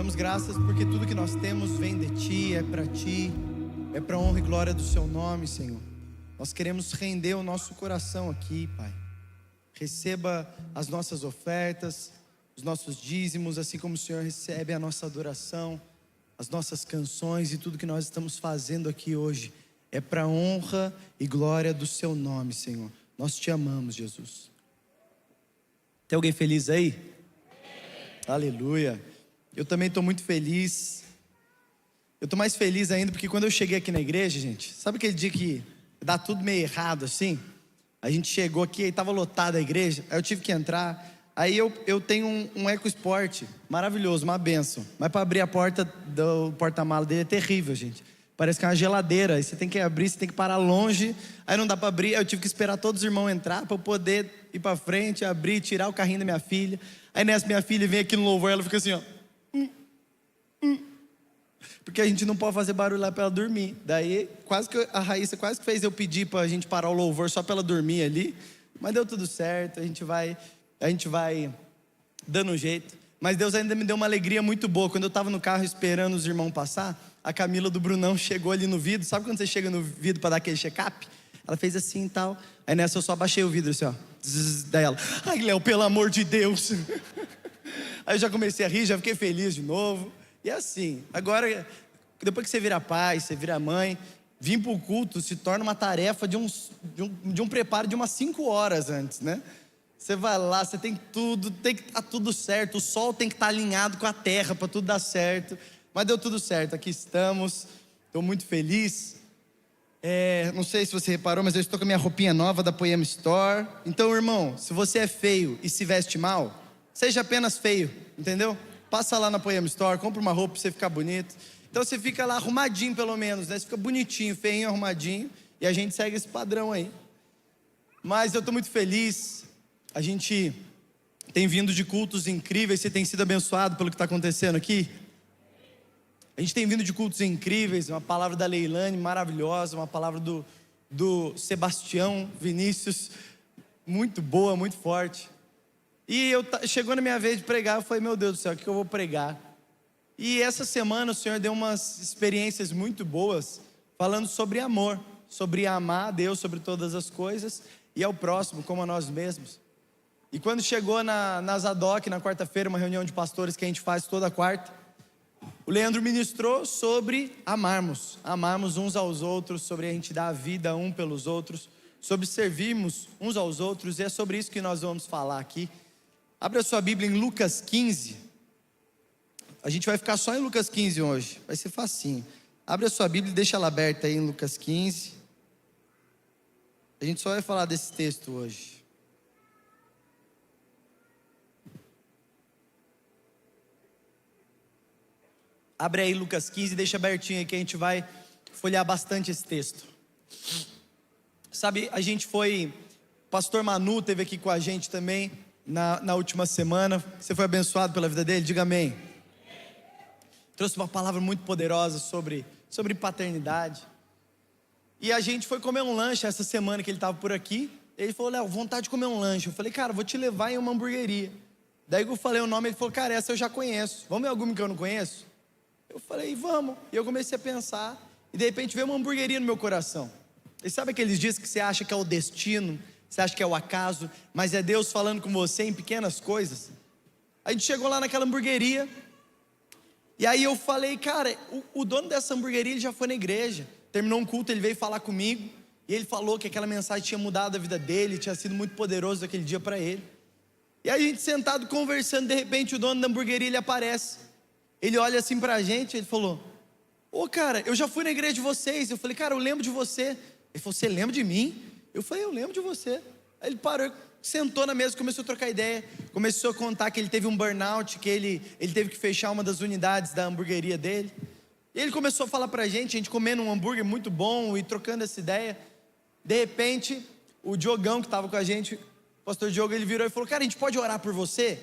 damos graças porque tudo que nós temos vem de Ti, é para Ti, é para a honra e glória do Seu nome, Senhor. Nós queremos render o nosso coração aqui, Pai. Receba as nossas ofertas, os nossos dízimos, assim como o Senhor recebe a nossa adoração, as nossas canções e tudo que nós estamos fazendo aqui hoje. É para a honra e glória do Seu nome, Senhor. Nós Te amamos, Jesus. Tem alguém feliz aí? Aleluia. Eu também estou muito feliz. Eu estou mais feliz ainda porque quando eu cheguei aqui na igreja, gente, sabe aquele dia que dá tudo meio errado assim? A gente chegou aqui e estava lotada a igreja, aí eu tive que entrar. Aí eu tenho um EcoSport maravilhoso, uma bênção. Mas para abrir a porta do porta-mala dele é terrível, gente. Parece que é uma geladeira, aí você tem que abrir, você tem que parar longe. Aí não dá para abrir, aí eu tive que esperar todos os irmãos entrar para eu poder ir para frente, abrir, tirar o carrinho da minha filha. Aí nessa minha filha vem aqui no louvor, ela fica assim, ó. Porque a gente não pode fazer barulho lá para ela dormir. Daí a Raíssa quase que fez eu pedir para a gente parar o louvor só para ela dormir ali. Mas deu tudo certo, a gente vai dando um jeito. Mas Deus ainda me deu uma alegria muito boa. Quando eu estava no carro esperando os irmãos passar, a Camila do Brunão chegou ali no vidro. Sabe quando você chega no vidro para dar aquele check-up? Ela fez assim e tal. Aí nessa eu só baixei o vidro assim, ó. Daí ela, ai Léo, pelo amor de Deus. Aí eu já comecei a rir, já fiquei feliz de novo. E assim, agora, depois que você vira pai, você vira mãe, vir para o culto se torna uma tarefa de um preparo de umas 5 horas antes, né? Você vai lá, você tem tudo, tem que estar tudo certo, o sol tem que estar alinhado com a terra para tudo dar certo. Mas deu tudo certo, aqui estamos, estou muito feliz. Não sei se você reparou, mas eu estou com a minha roupinha nova da Poema Store. Então, irmão, se você é feio e se veste mal, seja apenas feio, entendeu? Passa lá na Poema Store, compra uma roupa para você ficar bonito. Então você fica lá arrumadinho pelo menos, né? Você fica bonitinho, feinho, arrumadinho. E a gente segue esse padrão aí. Mas eu estou muito feliz. A gente tem vindo de cultos incríveis. Você tem sido abençoado pelo que está acontecendo aqui? A gente tem vindo de cultos incríveis. Uma palavra da Leilane maravilhosa. Uma palavra do Sebastião Vinícius, muito boa, muito forte. E chegou na minha vez de pregar. Eu falei, meu Deus do céu, o que eu vou pregar? E essa semana o Senhor deu umas experiências muito boas, falando sobre amor, sobre amar a Deus sobre todas as coisas e ao próximo como a nós mesmos. E quando chegou na Zadok, na quarta-feira, uma reunião de pastores que a gente faz toda quarta, o Leandro ministrou sobre amarmos uns aos outros, sobre a gente dar a vida um pelos outros, sobre servirmos uns aos outros, e é sobre isso que nós vamos falar aqui. Abre a sua Bíblia em Lucas 15. A gente vai ficar só em Lucas 15 hoje, vai ser facinho. Abre a sua Bíblia e deixa ela aberta aí em Lucas 15. A gente só vai falar desse texto hoje. Abre aí Lucas 15 e deixa abertinho aí que a gente vai folhear bastante esse texto. Sabe, o pastor Manu esteve aqui com a gente também na última semana. Você foi abençoado pela vida dele? Diga amém. Trouxe uma palavra muito poderosa sobre paternidade. E a gente foi comer um lanche essa semana que ele estava por aqui. Ele falou, Léo, vontade de comer um lanche. Eu falei, cara, vou te levar em uma hamburgueria. Daí eu falei o nome, ele falou, cara, essa eu já conheço. Vamos em alguma que eu não conheço? Eu falei, vamos. E eu comecei a pensar. E de repente veio uma hamburgueria no meu coração. E sabe aqueles dias que você acha que é o destino, você acha que é o acaso, mas é Deus falando com você em pequenas coisas? A gente chegou lá naquela hamburgueria. E aí eu falei, cara, o dono dessa hamburgueria, ele já foi na igreja. Terminou um culto, ele veio falar comigo. E ele falou que aquela mensagem tinha mudado a vida dele, tinha sido muito poderoso aquele dia para ele. E aí a gente sentado conversando, de repente o dono da hamburgueria, ele aparece. Ele olha assim pra gente, ele falou, cara, eu já fui na igreja de vocês. Eu falei, cara, eu lembro de você. Ele falou, você lembra de mim? Eu falei, eu lembro de você. Aí ele parou, sentou na mesa, começou a trocar ideia. Começou a contar que ele teve um burnout, que ele teve que fechar uma das unidades da hamburgueria dele. E ele começou a falar pra gente, a gente comendo um hambúrguer muito bom e trocando essa ideia. De repente, o Diogão que estava com a gente, o pastor Diogo, ele virou e falou, cara, a gente pode orar por você?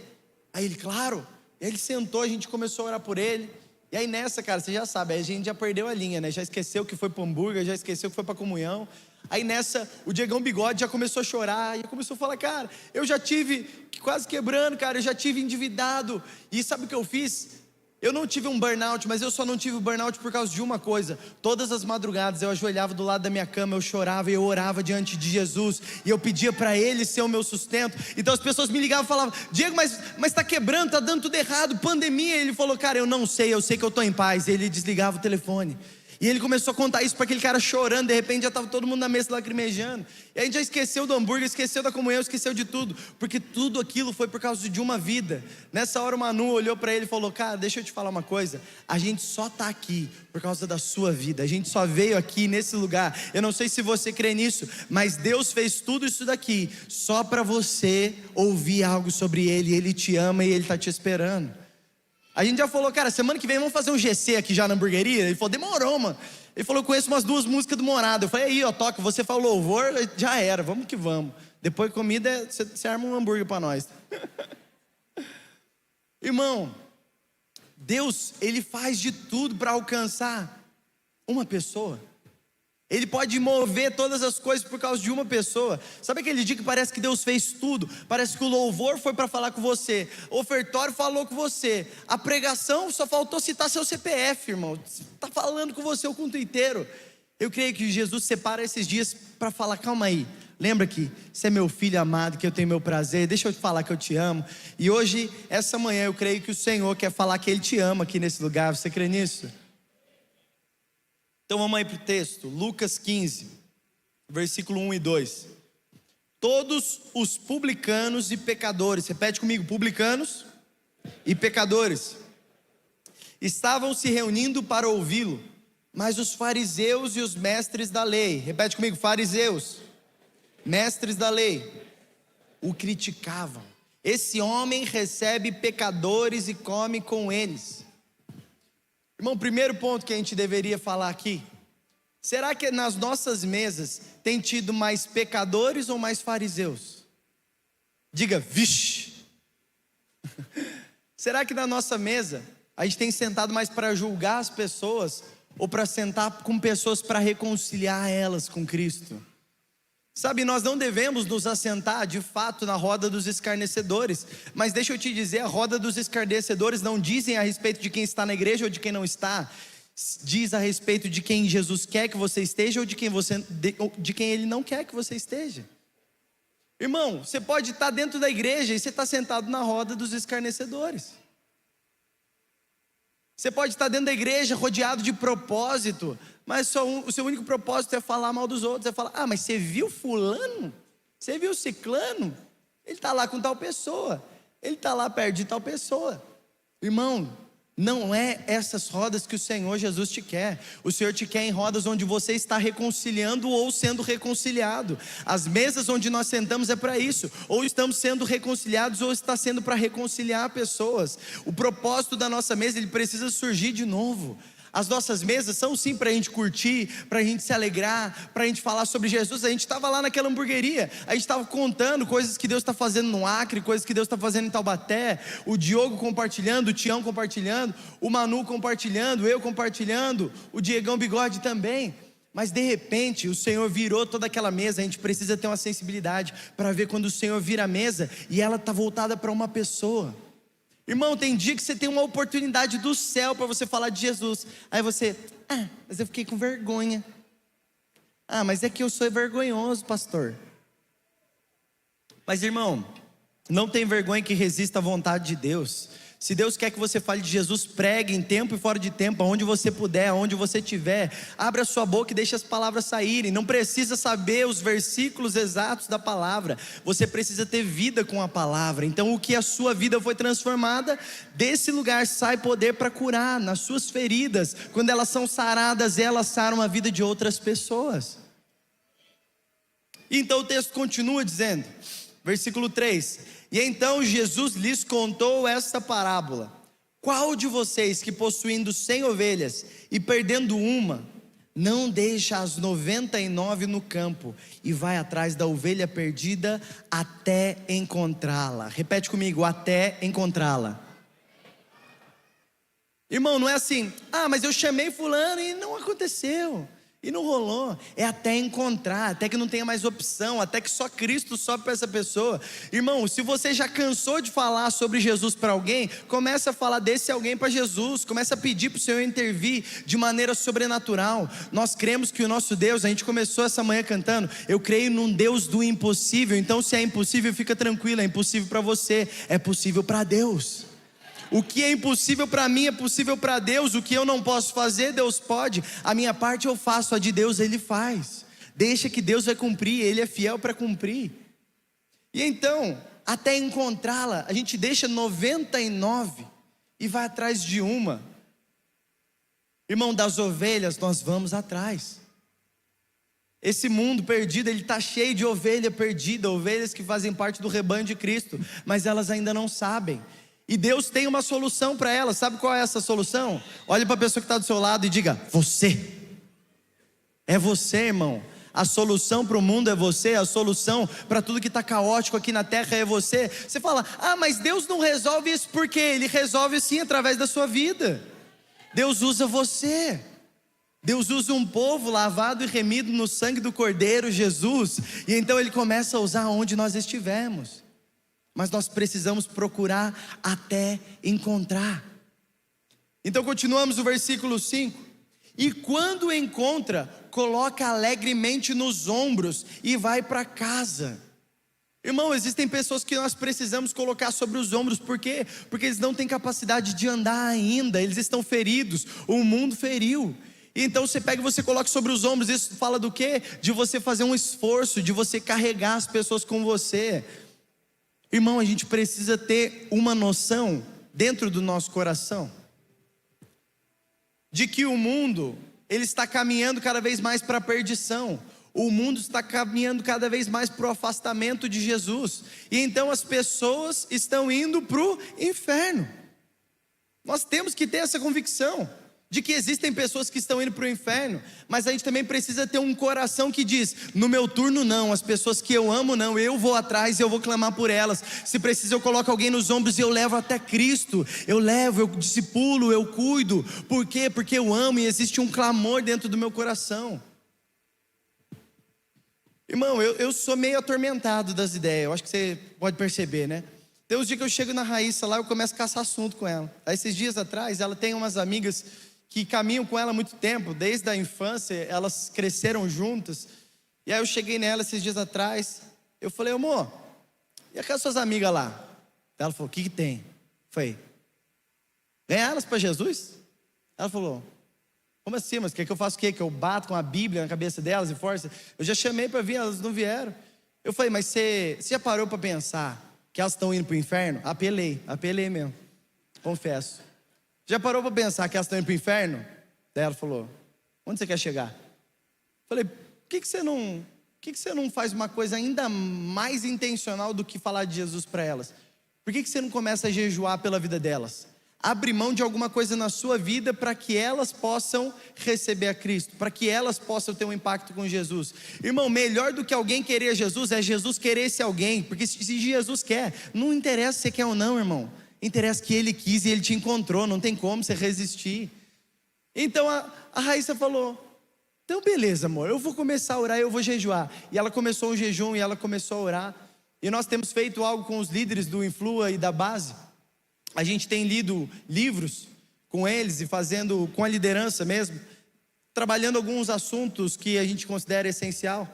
Aí ele, claro. E aí ele sentou, a gente começou a orar por ele. E aí nessa, cara, você já sabe, aí a gente já perdeu a linha, né? Já esqueceu que foi pro hambúrguer, já esqueceu que foi pra comunhão. Aí nessa, o Diegão Bigode já começou a chorar. E começou a falar, cara, eu já tive quase quebrando, cara, eu já tive endividado. E sabe o que eu fiz? Eu não tive um burnout, mas eu só não tive o burnout por causa de uma coisa. Todas as madrugadas eu ajoelhava do lado da minha cama, eu chorava e eu orava diante de Jesus, e eu pedia para Ele ser o meu sustento. Então as pessoas me ligavam e falavam: Diego, mas está quebrando, está dando tudo errado, pandemia. E ele falou: cara, eu sei que eu estou em paz. E ele desligava o telefone. E ele começou a contar isso para aquele cara chorando. De repente já estava todo mundo na mesa lacrimejando. E a gente já esqueceu do hambúrguer, esqueceu da comunhão, esqueceu de tudo, porque tudo aquilo foi por causa de uma vida. Nessa hora o Manu olhou para ele e falou: cara, deixa eu te falar uma coisa, a gente só está aqui por causa da sua vida. A gente só veio aqui nesse lugar. Eu não sei se você crê nisso, mas Deus fez tudo isso daqui só para você ouvir algo sobre Ele. Ele te ama e Ele está te esperando. A gente já falou: cara, semana que vem vamos fazer um GC aqui já na hamburgueria. Ele falou: demorou, mano. Ele falou: eu conheço umas 2 músicas do Morado. Eu falei: aí, ó, toca, você falou louvor, já era, vamos que vamos. Depois comida, você arma um hambúrguer para nós. Irmão, Deus, Ele faz de tudo para alcançar uma pessoa. Ele pode mover todas as coisas por causa de uma pessoa. Sabe aquele dia que parece que Deus fez tudo? Parece que o louvor foi para falar com você, o ofertório falou com você, a pregação só faltou citar seu CPF, irmão. Está falando com você o culto inteiro. Eu creio que Jesus separa esses dias para falar: calma aí, lembra que você é meu filho amado, que eu tenho meu prazer, deixa eu te falar que eu te amo. E hoje, essa manhã, eu creio que o Senhor quer falar que Ele te ama aqui nesse lugar. Você crê nisso? Então vamos aí para o texto, Lucas 15, versículo 1 e 2. Todos os publicanos e pecadores, repete comigo: publicanos e pecadores, estavam se reunindo para ouvi-lo, mas os fariseus e os mestres da lei, repete comigo: fariseus, mestres da lei, o criticavam. Esse homem recebe pecadores e come com eles. Irmão, primeiro ponto que a gente deveria falar aqui: será que nas nossas mesas tem tido mais pecadores ou mais fariseus? Diga, vixe. Será que na nossa mesa a gente tem sentado mais para julgar as pessoas, ou para sentar com pessoas para reconciliar elas com Cristo? Sabe, nós não devemos nos assentar de fato na roda dos escarnecedores, mas deixa eu te dizer, a roda dos escarnecedores não dizem a respeito de quem está na igreja ou de quem não está, diz a respeito de quem Jesus quer que você esteja ou de quem Ele não quer que você esteja. Irmão, você pode estar dentro da igreja e você está sentado na roda dos escarnecedores. Você pode estar dentro da igreja rodeado de propósito, mas o seu único propósito é falar mal dos outros. É falar: ah, mas você viu fulano? Você viu ciclano? Ele está lá com tal pessoa, ele está lá perto de tal pessoa. Irmão, não é essas rodas que o Senhor Jesus te quer. O Senhor te quer em rodas onde você está reconciliando ou sendo reconciliado. As mesas onde nós sentamos é para isso: ou estamos sendo reconciliados ou está sendo para reconciliar pessoas. O propósito da nossa mesa, ele precisa surgir de novo. As nossas mesas são sim para a gente curtir, para a gente se alegrar, para a gente falar sobre Jesus. A gente estava lá naquela hamburgueria, a gente estava contando coisas que Deus está fazendo no Acre, coisas que Deus está fazendo em Taubaté. O Diogo compartilhando, o Tião compartilhando, o Manu compartilhando, eu compartilhando, o Diegão Bigode também. Mas de repente o Senhor virou toda aquela mesa. A gente precisa ter uma sensibilidade para ver quando o Senhor vira a mesa e ela está voltada para uma pessoa. Irmão, tem dia que você tem uma oportunidade do céu para você falar de Jesus. Aí você: ah, mas eu fiquei com vergonha. Ah, mas é que eu sou vergonhoso, pastor. Mas irmão, não tem vergonha que resista à vontade de Deus. Se Deus quer que você fale de Jesus, pregue em tempo e fora de tempo, aonde você puder, aonde você estiver. Abra sua boca e deixe as palavras saírem. Não precisa saber os versículos exatos da palavra, você precisa ter vida com a palavra. Então o que a sua vida foi transformada, desse lugar sai poder para curar. Nas suas feridas, quando elas são saradas, elas saram a vida de outras pessoas. Então o texto continua dizendo, versículo 3: e então Jesus lhes contou esta parábola: qual de vocês que possuindo 100 ovelhas e perdendo uma, não deixa as 99 no campo e vai atrás da ovelha perdida até encontrá-la? Repete comigo: até encontrá-la. Irmão, não é assim: ah, mas eu chamei fulano e não aconteceu. E não rolou, é até encontrar, até que não tenha mais opção, até que só Cristo sobe para essa pessoa. Irmão, se você já cansou de falar sobre Jesus para alguém, começa a falar desse alguém para Jesus, começa a pedir para o Senhor intervir de maneira sobrenatural. Nós cremos que o nosso Deus, a gente começou essa manhã cantando, eu creio num Deus do impossível. Então se é impossível, fica tranquilo, é impossível para você, é possível para Deus. O que é impossível para mim é possível para Deus. O que eu não posso fazer, Deus pode. A minha parte eu faço, a de Deus Ele faz. Deixa que Deus vai cumprir, Ele é fiel para cumprir. E então, até encontrá-la, a gente deixa 99 e vai atrás de uma. Irmão, das ovelhas nós vamos atrás. Esse mundo perdido, ele está cheio de ovelha perdida, ovelhas que fazem parte do rebanho de Cristo, mas elas ainda não sabem. E Deus tem uma solução para elas. Sabe qual é essa solução? Olhe para a pessoa que está do seu lado e diga: você. É você, irmão. A solução para o mundo é você. A solução para tudo que está caótico aqui na terra é você. Você fala: ah, mas Deus não resolve isso. Por quê? Ele resolve sim através da sua vida. Deus usa você. Deus usa um povo lavado e remido no sangue do Cordeiro Jesus. E então Ele começa a usar onde nós estivermos. Mas nós precisamos procurar até encontrar. Então continuamos o versículo 5. E quando encontra, coloca alegremente nos ombros e vai para casa. Irmão, existem pessoas que nós precisamos colocar sobre os ombros. Por quê? Porque eles não têm capacidade de andar ainda. Eles estão feridos, o mundo feriu. Então você pega e você coloca sobre os ombros. Isso fala do quê? De você fazer um esforço, de você carregar as pessoas com você. Irmão, a gente precisa ter uma noção dentro do nosso coração de que o mundo, ele está caminhando cada vez mais para a perdição. O mundo está caminhando cada vez mais para o afastamento de Jesus. E então as pessoas estão indo para o inferno. Nós temos que ter essa convicção de que existem pessoas que estão indo para o inferno, mas a gente também precisa ter um coração que diz: no meu turno não, as pessoas que eu amo não, eu vou atrás, eu vou clamar por elas. Se precisa eu coloco alguém nos ombros e eu levo até Cristo, eu levo, eu discipulo, eu cuido. Por quê? Porque eu amo e existe um clamor dentro do meu coração. Irmão, eu sou meio atormentado das ideias, eu acho que você pode perceber, né? Tem uns dias que eu chego na Raíssa lá, eu começo a caçar assunto com ela. Aí esses dias atrás, ela tem umas amigas que caminham com ela há muito tempo, desde a infância, elas cresceram juntas. E aí eu cheguei nela esses dias atrás, eu falei: amor, e aquelas suas amigas lá? Ela falou: o que tem? Eu falei: ganhar elas para Jesus? Ela falou: como assim? Mas quer que eu faça o quê? Que eu bato com a Bíblia na cabeça delas e força? Eu já chamei para vir, elas não vieram. Eu falei: mas você já parou para pensar que elas estão indo para o inferno? Apelei mesmo, confesso. Já parou para pensar que elas estão indo para o inferno? Daí ela falou: onde você quer chegar? Falei: por que você não faz uma coisa ainda mais intencional do que falar de Jesus para elas? Por que você não começa a jejuar pela vida delas? Abre mão de alguma coisa na sua vida para que elas possam receber a Cristo, para que elas possam ter um impacto com Jesus. Irmão, melhor do que alguém querer Jesus é Jesus querer esse alguém. Porque se Jesus quer, não interessa se você quer ou não, irmão. Interessa que Ele quis e Ele te encontrou, não tem como você resistir. Então a Raíssa falou: então beleza, amor, eu vou começar a orar, eu vou jejuar. E ela começou um jejum e ela começou a orar. E nós temos feito algo com os líderes do Influa e da base. A gente tem lido livros com eles e fazendo com a liderança mesmo, trabalhando alguns assuntos que a gente considera essencial.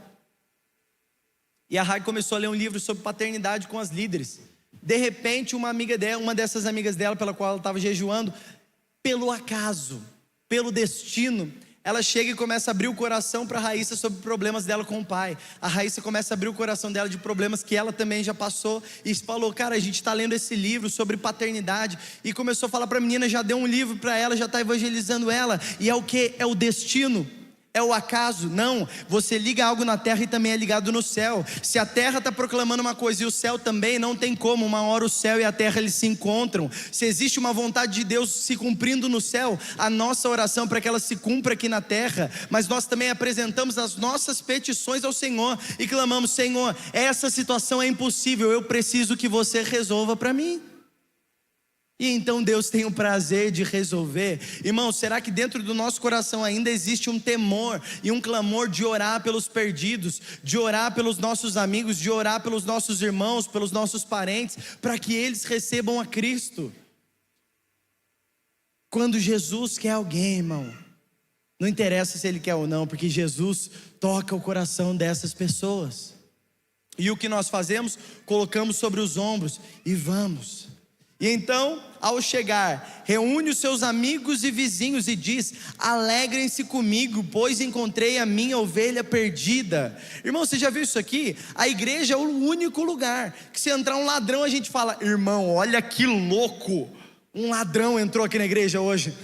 E a Rai começou a ler um livro sobre paternidade com as líderes. De repente uma amiga dela, uma dessas amigas dela pela qual ela estava jejuando, pelo acaso, pelo destino, ela chega e começa a abrir o coração para a Raíssa sobre problemas dela com o pai. A Raíssa começa a abrir o coração dela de problemas que ela também já passou. E falou: cara, a gente está lendo esse livro sobre paternidade. E começou a falar para a menina, já deu um livro para ela, já está evangelizando ela. E é o que? É o destino. É o acaso? Não, você liga algo na terra e também é ligado no céu. Se a terra está proclamando uma coisa e o céu também, não tem como, uma hora o céu e a terra eles se encontram. Se existe uma vontade de Deus se cumprindo no céu, a nossa oração é para que ela se cumpra aqui na terra. Mas nós também apresentamos as nossas petições ao Senhor e clamamos: Senhor, essa situação é impossível, eu preciso que você resolva para mim. E então Deus tem o prazer de resolver. Irmão, será que dentro do nosso coração ainda existe um temor e um clamor de orar pelos perdidos, de orar pelos nossos amigos, de orar pelos nossos irmãos, pelos nossos parentes, para que eles recebam a Cristo? Quando Jesus quer alguém, irmão, não interessa se ele quer ou não, porque Jesus toca o coração dessas pessoas. E o que nós fazemos? Colocamos sobre os ombros e vamos. E então, ao chegar, reúne os seus amigos e vizinhos e diz: alegrem-se comigo, pois encontrei a minha ovelha perdida. Irmão, você já viu isso aqui? A igreja é o único lugar que, se entrar um ladrão, a gente fala: irmão, olha que louco, um ladrão entrou aqui na igreja hoje.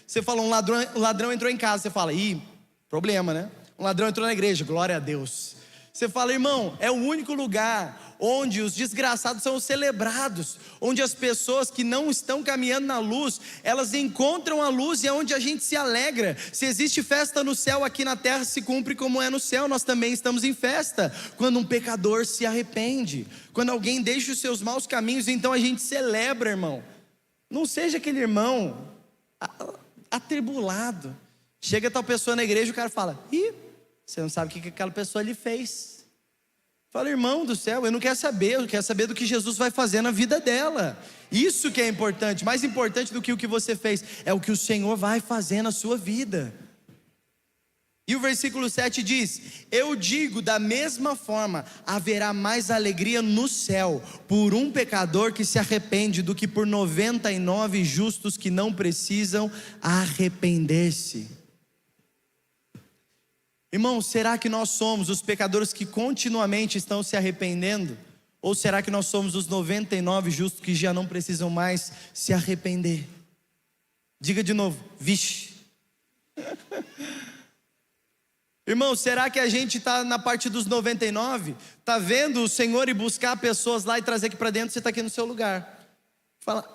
Você fala: um ladrão entrou em casa. Você fala: ih, problema, né? Um ladrão entrou na igreja, glória a Deus. Você fala: irmão, é o único lugar onde os desgraçados são celebrados, onde as pessoas que não estão caminhando na luz, elas encontram a luz, e é onde a gente se alegra. Se existe festa no céu, aqui na terra se cumpre como é no céu. Nós também estamos em festa, quando um pecador se arrepende, quando alguém deixa os seus maus caminhos, então a gente celebra, irmão. Não seja aquele irmão atribulado. Chega tal pessoa na igreja, o cara fala: ih, você não sabe o que aquela pessoa lhe fez. Fala: irmão do céu, eu não quero saber, eu quero saber do que Jesus vai fazer na vida dela. Isso que é importante. Mais importante do que o que você fez é o que o Senhor vai fazer na sua vida. E o versículo 7 diz: eu digo, da mesma forma, haverá mais alegria no céu por um pecador que se arrepende do que por 99 justos que não precisam arrepender-se. Irmão, será que nós somos os pecadores que continuamente estão se arrependendo? Ou será que nós somos os 99 justos que já não precisam mais se arrepender? Diga de novo: vixe. Irmão, será que a gente está na parte dos 99? Está vendo o Senhor ir buscar pessoas lá e trazer aqui para dentro? Você está aqui no seu lugar. Fala: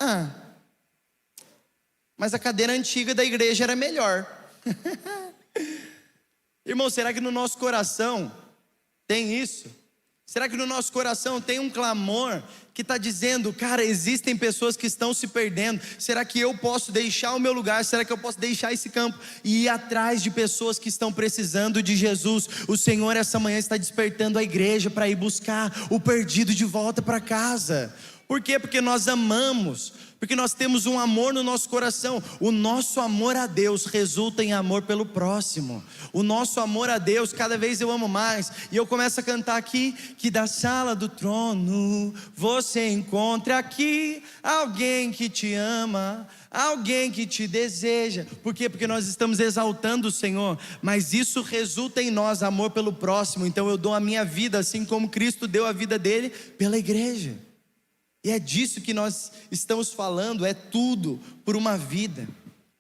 mas a cadeira antiga da igreja era melhor. Irmão, será que no nosso coração tem isso? Será que no nosso coração tem um clamor que está dizendo: cara, existem pessoas que estão se perdendo. Será que eu posso deixar o meu lugar? Será que eu posso deixar esse campo e ir atrás de pessoas que estão precisando de Jesus? O Senhor essa manhã está despertando a igreja para ir buscar o perdido de volta para casa. Por quê? Porque nós amamos, porque nós temos um amor no nosso coração. O nosso amor a Deus resulta em amor pelo próximo. O nosso amor a Deus, cada vez eu amo mais. E eu começo a cantar aqui: que da sala do trono você encontre aqui alguém que te ama, alguém que te deseja. Por quê? Porque nós estamos exaltando o Senhor, mas isso resulta em nós amor pelo próximo. Então eu dou a minha vida, assim como Cristo deu a vida dele pela igreja. E é disso que nós estamos falando, é tudo por uma vida.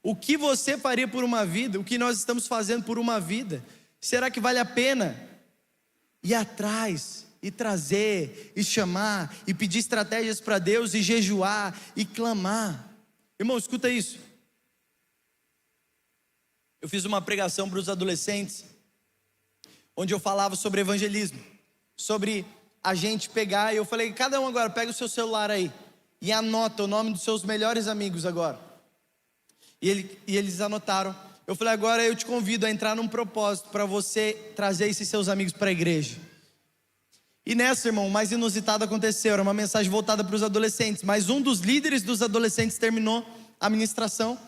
O que você faria por uma vida? O que nós estamos fazendo por uma vida? Será que vale a pena ir atrás e trazer, e chamar, e pedir estratégias para Deus, e jejuar, e clamar? Irmão, escuta isso. Eu fiz uma pregação para os adolescentes, onde eu falava sobre evangelismo, sobre a gente pegar, e eu falei: cada um agora pega o seu celular aí e anota o nome dos seus melhores amigos agora. E eles anotaram. Eu falei: agora eu te convido a entrar num propósito para você trazer esses seus amigos para a igreja. E nessa, irmão, o mais inusitado aconteceu. Era uma mensagem voltada para os adolescentes, mas um dos líderes dos adolescentes terminou a ministração.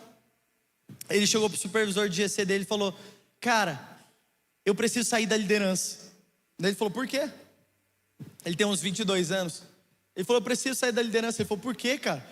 Ele chegou para o supervisor de GC dele e falou: cara, eu preciso sair da liderança. Daí ele falou: por quê? Ele tem uns 22 anos. Ele falou: eu preciso sair da liderança. Ele falou: por quê, cara?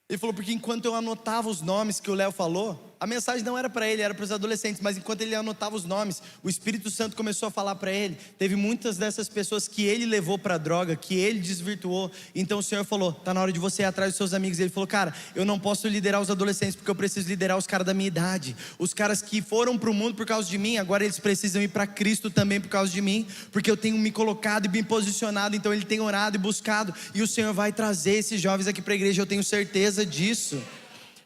Ele falou: porque enquanto eu anotava os nomes que o Léo falou, a mensagem não era para ele, era para os adolescentes, mas enquanto ele anotava os nomes, o Espírito Santo começou a falar para ele. Teve muitas dessas pessoas que ele levou para a droga, que ele desvirtuou. Então o Senhor falou: está na hora de você ir atrás dos seus amigos. Ele falou: cara, eu não posso liderar os adolescentes, porque eu preciso liderar os caras da minha idade. Os caras que foram para o mundo por causa de mim, agora eles precisam ir para Cristo também por causa de mim, porque eu tenho me colocado e me posicionado. Então ele tem orado e buscado, e o Senhor vai trazer esses jovens aqui para a igreja, eu tenho certeza disso.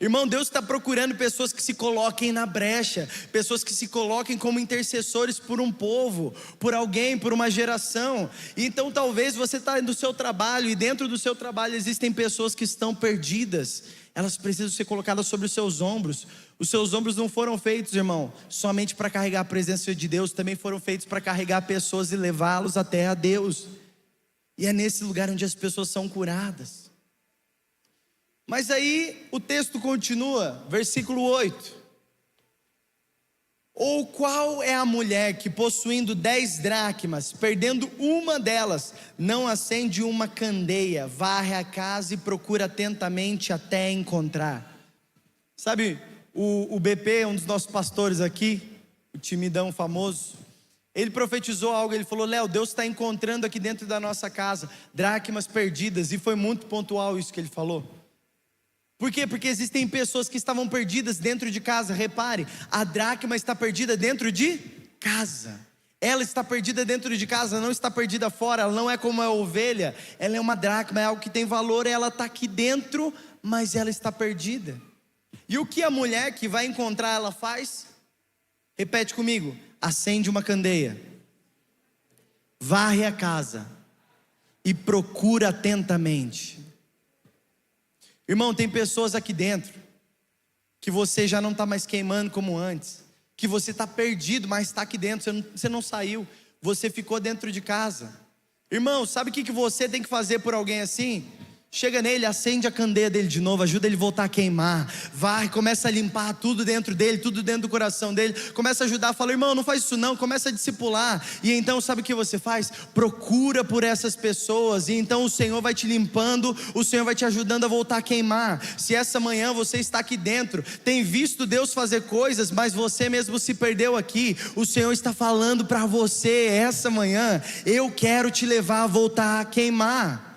Irmão, Deus está procurando pessoas que se coloquem na brecha, pessoas que se coloquem como intercessores por um povo, por alguém, por uma geração. Então talvez você está no seu trabalho, e dentro do seu trabalho existem pessoas que estão perdidas. Elas precisam ser colocadas sobre os seus ombros. Os seus ombros não foram feitos, irmão, somente para carregar a presença de Deus, também foram feitos para carregar pessoas e levá-los até a Deus. E é nesse lugar onde as pessoas são curadas. Mas aí o texto continua, versículo 8. Ou qual é a mulher que, possuindo 10 dracmas, perdendo uma delas, não acende uma candeia, varre a casa e procura atentamente até encontrar? Sabe, o BP, um dos nossos pastores aqui, o timidão famoso, ele profetizou algo, ele falou: Léo, Deus está encontrando aqui dentro da nossa casa dracmas perdidas. E foi muito pontual isso que ele falou. Por quê? Porque existem pessoas que estavam perdidas dentro de casa. Repare, a dracma está perdida dentro de casa. Ela está perdida dentro de casa, não está perdida fora. Ela não é como a ovelha, ela é uma dracma, é algo que tem valor. Ela está aqui dentro, mas ela está perdida. E o que a mulher que vai encontrar ela faz? Repete comigo: acende uma candeia, varre a casa e procura atentamente. Irmão, tem pessoas aqui dentro que você já não está mais queimando como antes, que você está perdido, mas está aqui dentro, você não saiu, você ficou dentro de casa. Irmão, sabe o que você tem que fazer por alguém assim? Chega nele, acende a candeia dele de novo, ajuda ele a voltar a queimar, vai, começa a limpar tudo dentro dele, tudo dentro do coração dele, começa a ajudar, fala: irmão, não faz isso não, começa a discipular. E então sabe o que você faz? Procura por essas pessoas, e então o Senhor vai te limpando, o Senhor vai te ajudando a voltar a queimar. Se essa manhã você está aqui dentro, tem visto Deus fazer coisas, mas você mesmo se perdeu aqui, o Senhor está falando para você essa manhã: eu quero te levar a voltar a queimar.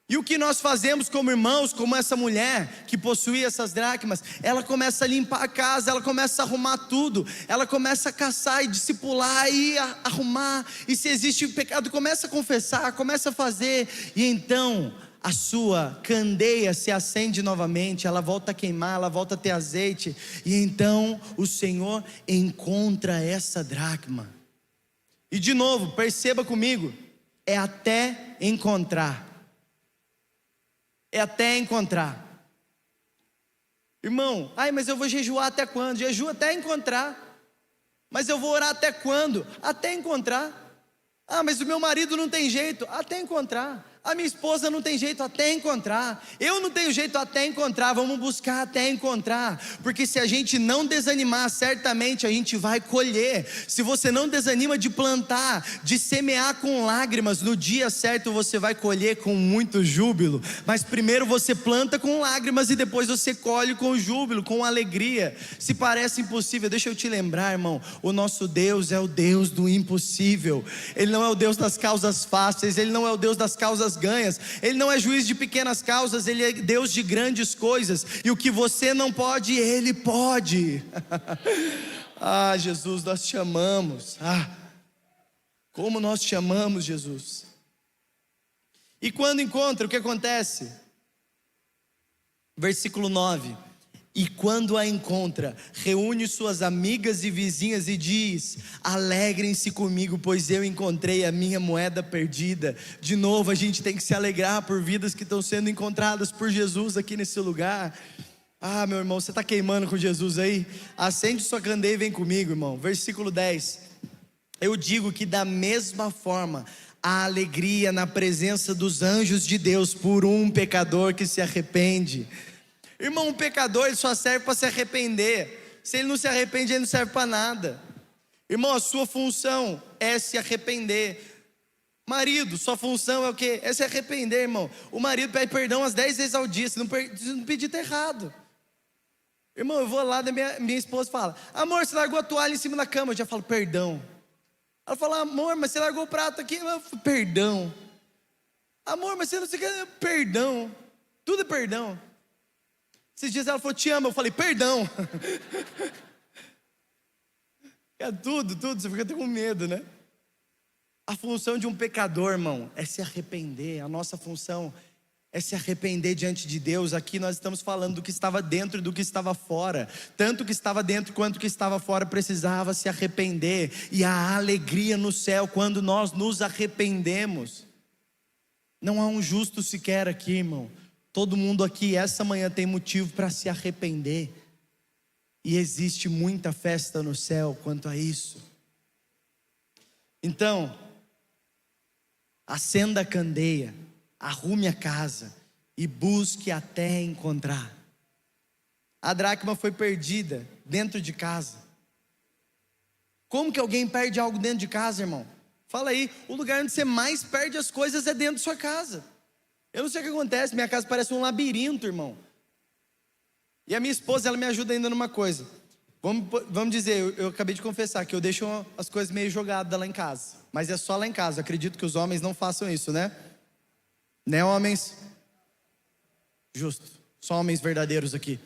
E o que nós fazemos como irmãos, como essa mulher que possuía essas dracmas? Ela começa a limpar a casa, ela começa a arrumar tudo, ela começa a caçar e discipular e arrumar. E se existe pecado, começa a confessar, começa a fazer. E então a sua candeia se acende novamente, ela volta a queimar, ela volta a ter azeite. E então o Senhor encontra essa dracma. E de novo, perceba comigo, é até encontrar. É até encontrar. Irmão, mas eu vou jejuar até quando? Jejua até encontrar. Mas eu vou orar até quando? Até encontrar. Mas o meu marido não tem jeito? Até encontrar. A minha esposa não tem jeito? Até encontrar. Eu não tenho jeito? Até encontrar. Vamos buscar até encontrar. Porque se a gente não desanimar, certamente a gente vai colher. Se você não desanima de plantar, de semear com lágrimas, no dia certo você vai colher com muito júbilo. Mas primeiro você planta com lágrimas e depois você colhe com júbilo, com alegria. Se parece impossível, deixa eu te lembrar, irmão, o nosso Deus é o Deus do impossível. Ele não é o Deus das causas fáceis, Ele não é o Deus das causas ganhas, Ele não é juiz de pequenas causas, Ele é Deus de grandes coisas. E o que você não pode, Ele pode. Jesus, nós te amamos. Como nós te amamos, Jesus. E quando encontra, o que acontece? Versículo 9: e quando a encontra, reúne suas amigas e vizinhas e diz: alegrem-se comigo, pois eu encontrei a minha moeda perdida. De novo, a gente tem que se alegrar por vidas que estão sendo encontradas por Jesus aqui nesse lugar. Meu irmão, você está queimando com Jesus aí? Acende sua candeia e vem comigo, irmão. Versículo 10: eu digo que da mesma forma há alegria na presença dos anjos de Deus por um pecador que se arrepende. Irmão, um pecador, ele só serve para se arrepender. Se ele não se arrepende, ele não serve para nada. Irmão, a sua função é se arrepender. Marido, sua função é o quê? É se arrepender, irmão. O marido pede perdão umas 10 vezes ao dia. Se não pedir, tá errado. Irmão, eu vou lá, da minha esposa fala: amor, você largou a toalha em cima da cama. Eu já falo: perdão. Ela fala: amor, mas você largou o prato aqui. Eu falo: perdão. Amor, mas você não sei o que. Perdão. Tudo é perdão. Esses dias ela falou: te amo. Eu falei: perdão. É tudo, você fica até com medo, né? A função de um pecador, irmão, é se arrepender. A nossa função é se arrepender diante de Deus. Aqui nós estamos falando do que estava dentro e do que estava fora. Tanto o que estava dentro quanto o que estava fora precisava se arrepender. E há alegria no céu quando nós nos arrependemos. Não há um justo sequer aqui, irmão. Todo mundo aqui essa manhã tem motivo para se arrepender. E existe muita festa no céu quanto a isso. Então, acenda a candeia, arrume a casa e busque até encontrar. A dracma foi perdida dentro de casa. Como que alguém perde algo dentro de casa, irmão? Fala aí, o lugar onde você mais perde as coisas é dentro da sua casa. Eu não sei o que acontece, minha casa parece um labirinto, irmão. E a minha esposa, ela me ajuda ainda numa coisa. Vamos dizer, eu acabei de confessar que eu deixo as coisas meio jogadas lá em casa. Mas é só lá em casa, eu acredito que os homens não façam isso, né? Né, homens? Justo, só homens verdadeiros aqui.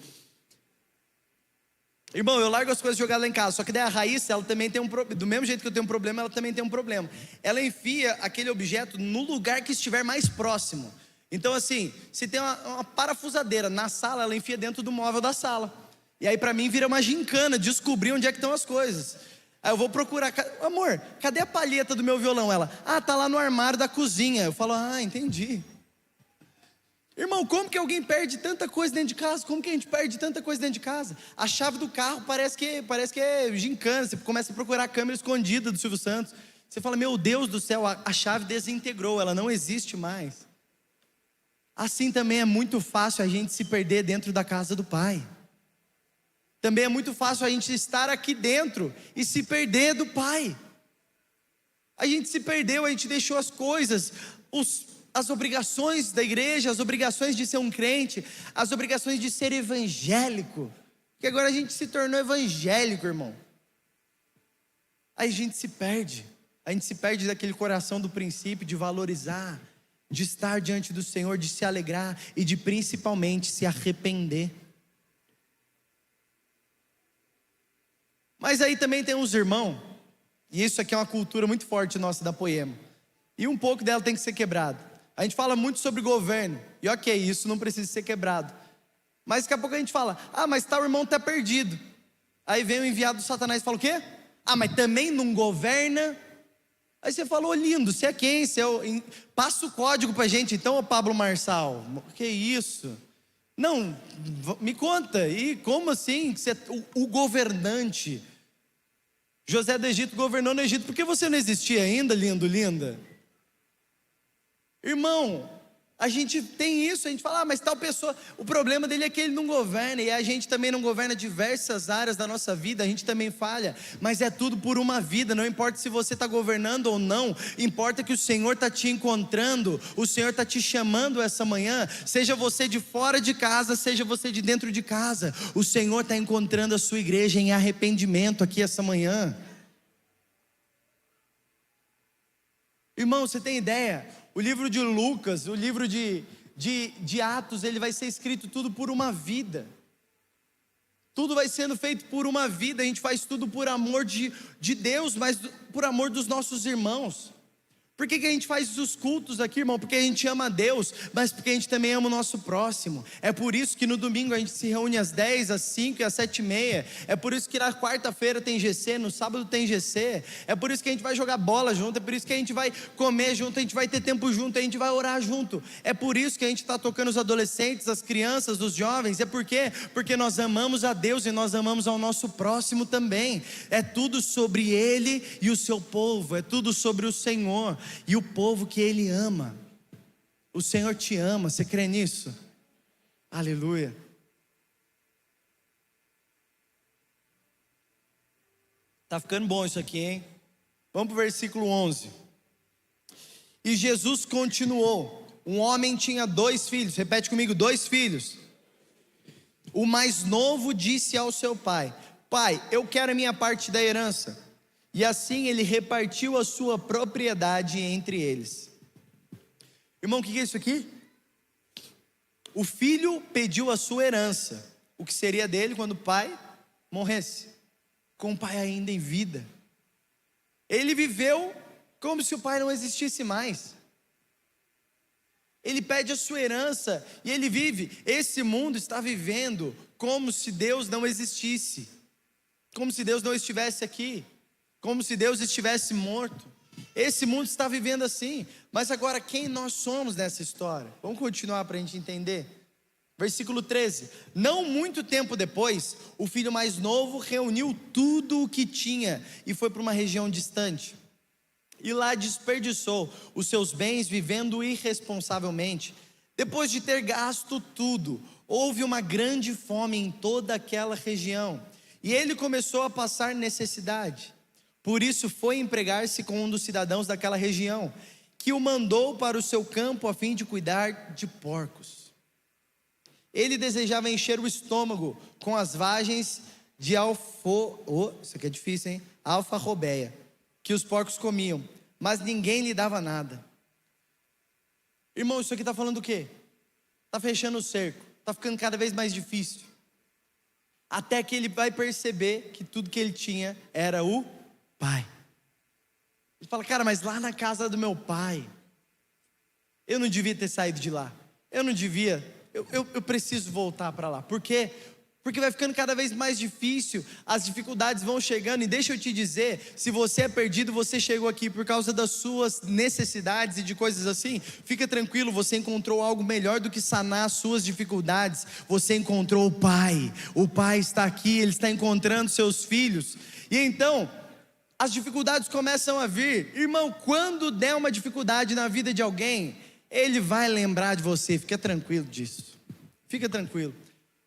Irmão, eu largo as coisas jogadas lá em casa. Só que daí a Raíssa, ela também tem um problema. Do mesmo jeito que eu tenho um problema, ela também tem um problema. Ela enfia aquele objeto no lugar que estiver mais próximo. Então assim, se tem uma parafusadeira na sala, ela enfia dentro do móvel da sala. E aí pra mim vira uma gincana descobrir onde é que estão as coisas. Aí eu vou procurar, amor, cadê a palheta do meu violão? Ela, tá lá no armário da cozinha. Eu falo, entendi. Irmão, como que alguém perde tanta coisa dentro de casa? Como que a gente perde tanta coisa dentro de casa? A chave do carro parece que é gincana. Você começa a procurar a câmera escondida do Silvio Santos. Você fala, meu Deus do céu, a chave desintegrou, ela não existe mais. Assim também é muito fácil a gente se perder dentro da casa do Pai. Também é muito fácil a gente estar aqui dentro e se perder do Pai. A gente se perdeu, a gente deixou as coisas, as obrigações da igreja, as obrigações de ser um crente, as obrigações de ser evangélico, que agora a gente se tornou evangélico, irmão. Aí a gente se perde daquele coração do princípio de valorizar, de estar diante do Senhor, de se alegrar e de principalmente se arrepender. Mas aí também tem uns irmãos, e isso aqui é uma cultura muito forte nossa da Poema, e um pouco dela tem que ser quebrado. A gente fala muito sobre governo, e ok, isso não precisa ser quebrado. Mas daqui a pouco a gente fala, mas tal irmão está perdido. Aí vem o enviado do Satanás e fala o quê? Mas também não governa. Aí você falou, lindo, você é quem? Passa o código pra gente então, ô Pablo Marçal. Que isso? Não, me conta, e como assim? Você, o governante, José do Egito governou no Egito, por que você não existia ainda, lindo, linda? Irmão, a gente tem isso, a gente fala, mas tal pessoa, o problema dele é que ele não governa, e a gente também não governa diversas áreas da nossa vida, a gente também falha, mas é tudo por uma vida, não importa se você está governando ou não, importa que o Senhor está te encontrando, o Senhor está te chamando essa manhã, seja você de fora de casa, seja você de dentro de casa, o Senhor está encontrando a sua igreja em arrependimento aqui essa manhã. Irmão, você tem ideia? O livro de Lucas, o livro de Atos, ele vai ser escrito tudo por uma vida. Tudo vai sendo feito por uma vida. A gente faz tudo por amor de Deus, mas por amor dos nossos irmãos. Por que a gente faz os cultos aqui, irmão? Porque a gente ama a Deus, mas porque a gente também ama o nosso próximo. É por isso que no domingo a gente se reúne às 10, às 5 e às 7h30. É por isso que na quarta-feira tem GC, no sábado tem GC. É por isso que a gente vai jogar bola junto, é por isso que a gente vai comer junto, a gente vai ter tempo junto, a gente vai orar junto. É por isso que a gente está tocando os adolescentes, as crianças, os jovens. É por quê? Porque nós amamos a Deus e nós amamos ao nosso próximo também. É tudo sobre Ele e o seu povo, é tudo sobre o Senhor e o povo que Ele ama. O Senhor te ama, você crê nisso? Aleluia. Tá ficando bom isso aqui, hein? Vamos para o versículo 11. E Jesus continuou. Um homem tinha 2 filhos. Repete comigo, 2 filhos. O mais novo disse ao seu pai: Pai, eu quero a minha parte da herança. E assim ele repartiu a sua propriedade entre eles. Irmão, o que é isso aqui? O filho pediu a sua herança, o que seria dele quando o pai morresse, com o pai ainda em vida. Ele viveu como se o pai não existisse mais. Ele pede a sua herança e ele vive. Esse mundo está vivendo como se Deus não existisse, como se Deus não estivesse aqui, como se Deus estivesse morto. Esse mundo está vivendo assim. Mas agora, quem nós somos nessa história? Vamos continuar para a gente entender. Versículo 13: não muito tempo depois, o filho mais novo reuniu tudo o que tinha e foi para uma região distante, e lá desperdiçou os seus bens vivendo irresponsavelmente. Depois de ter gasto tudo, houve uma grande fome em toda aquela região, e ele começou a passar necessidade. Por isso foi empregar-se com um dos cidadãos daquela região, que o mandou para o seu campo a fim de cuidar de porcos. Ele desejava encher o estômago com as vagens de isso aqui é difícil, hein? Alfarrobeia, que os porcos comiam, mas ninguém lhe dava nada. Irmão, isso aqui está falando o quê? Está fechando o cerco, está ficando cada vez mais difícil, até que ele vai perceber que tudo que ele tinha era o pai. Ele fala: cara, mas lá na casa do meu pai, eu não devia ter saído de lá, eu não devia, eu preciso voltar para lá. Por quê? Porque vai ficando cada vez mais difícil, as dificuldades vão chegando. E deixa eu te dizer, se você é perdido, você chegou aqui por causa das suas necessidades e de coisas assim, fica tranquilo, você encontrou algo melhor do que sanar as suas dificuldades. Você encontrou o Pai está aqui, Ele está encontrando seus filhos. E então, as dificuldades começam a vir. Irmão, quando der uma dificuldade na vida de alguém, Ele vai lembrar de você, fica tranquilo disso, fica tranquilo.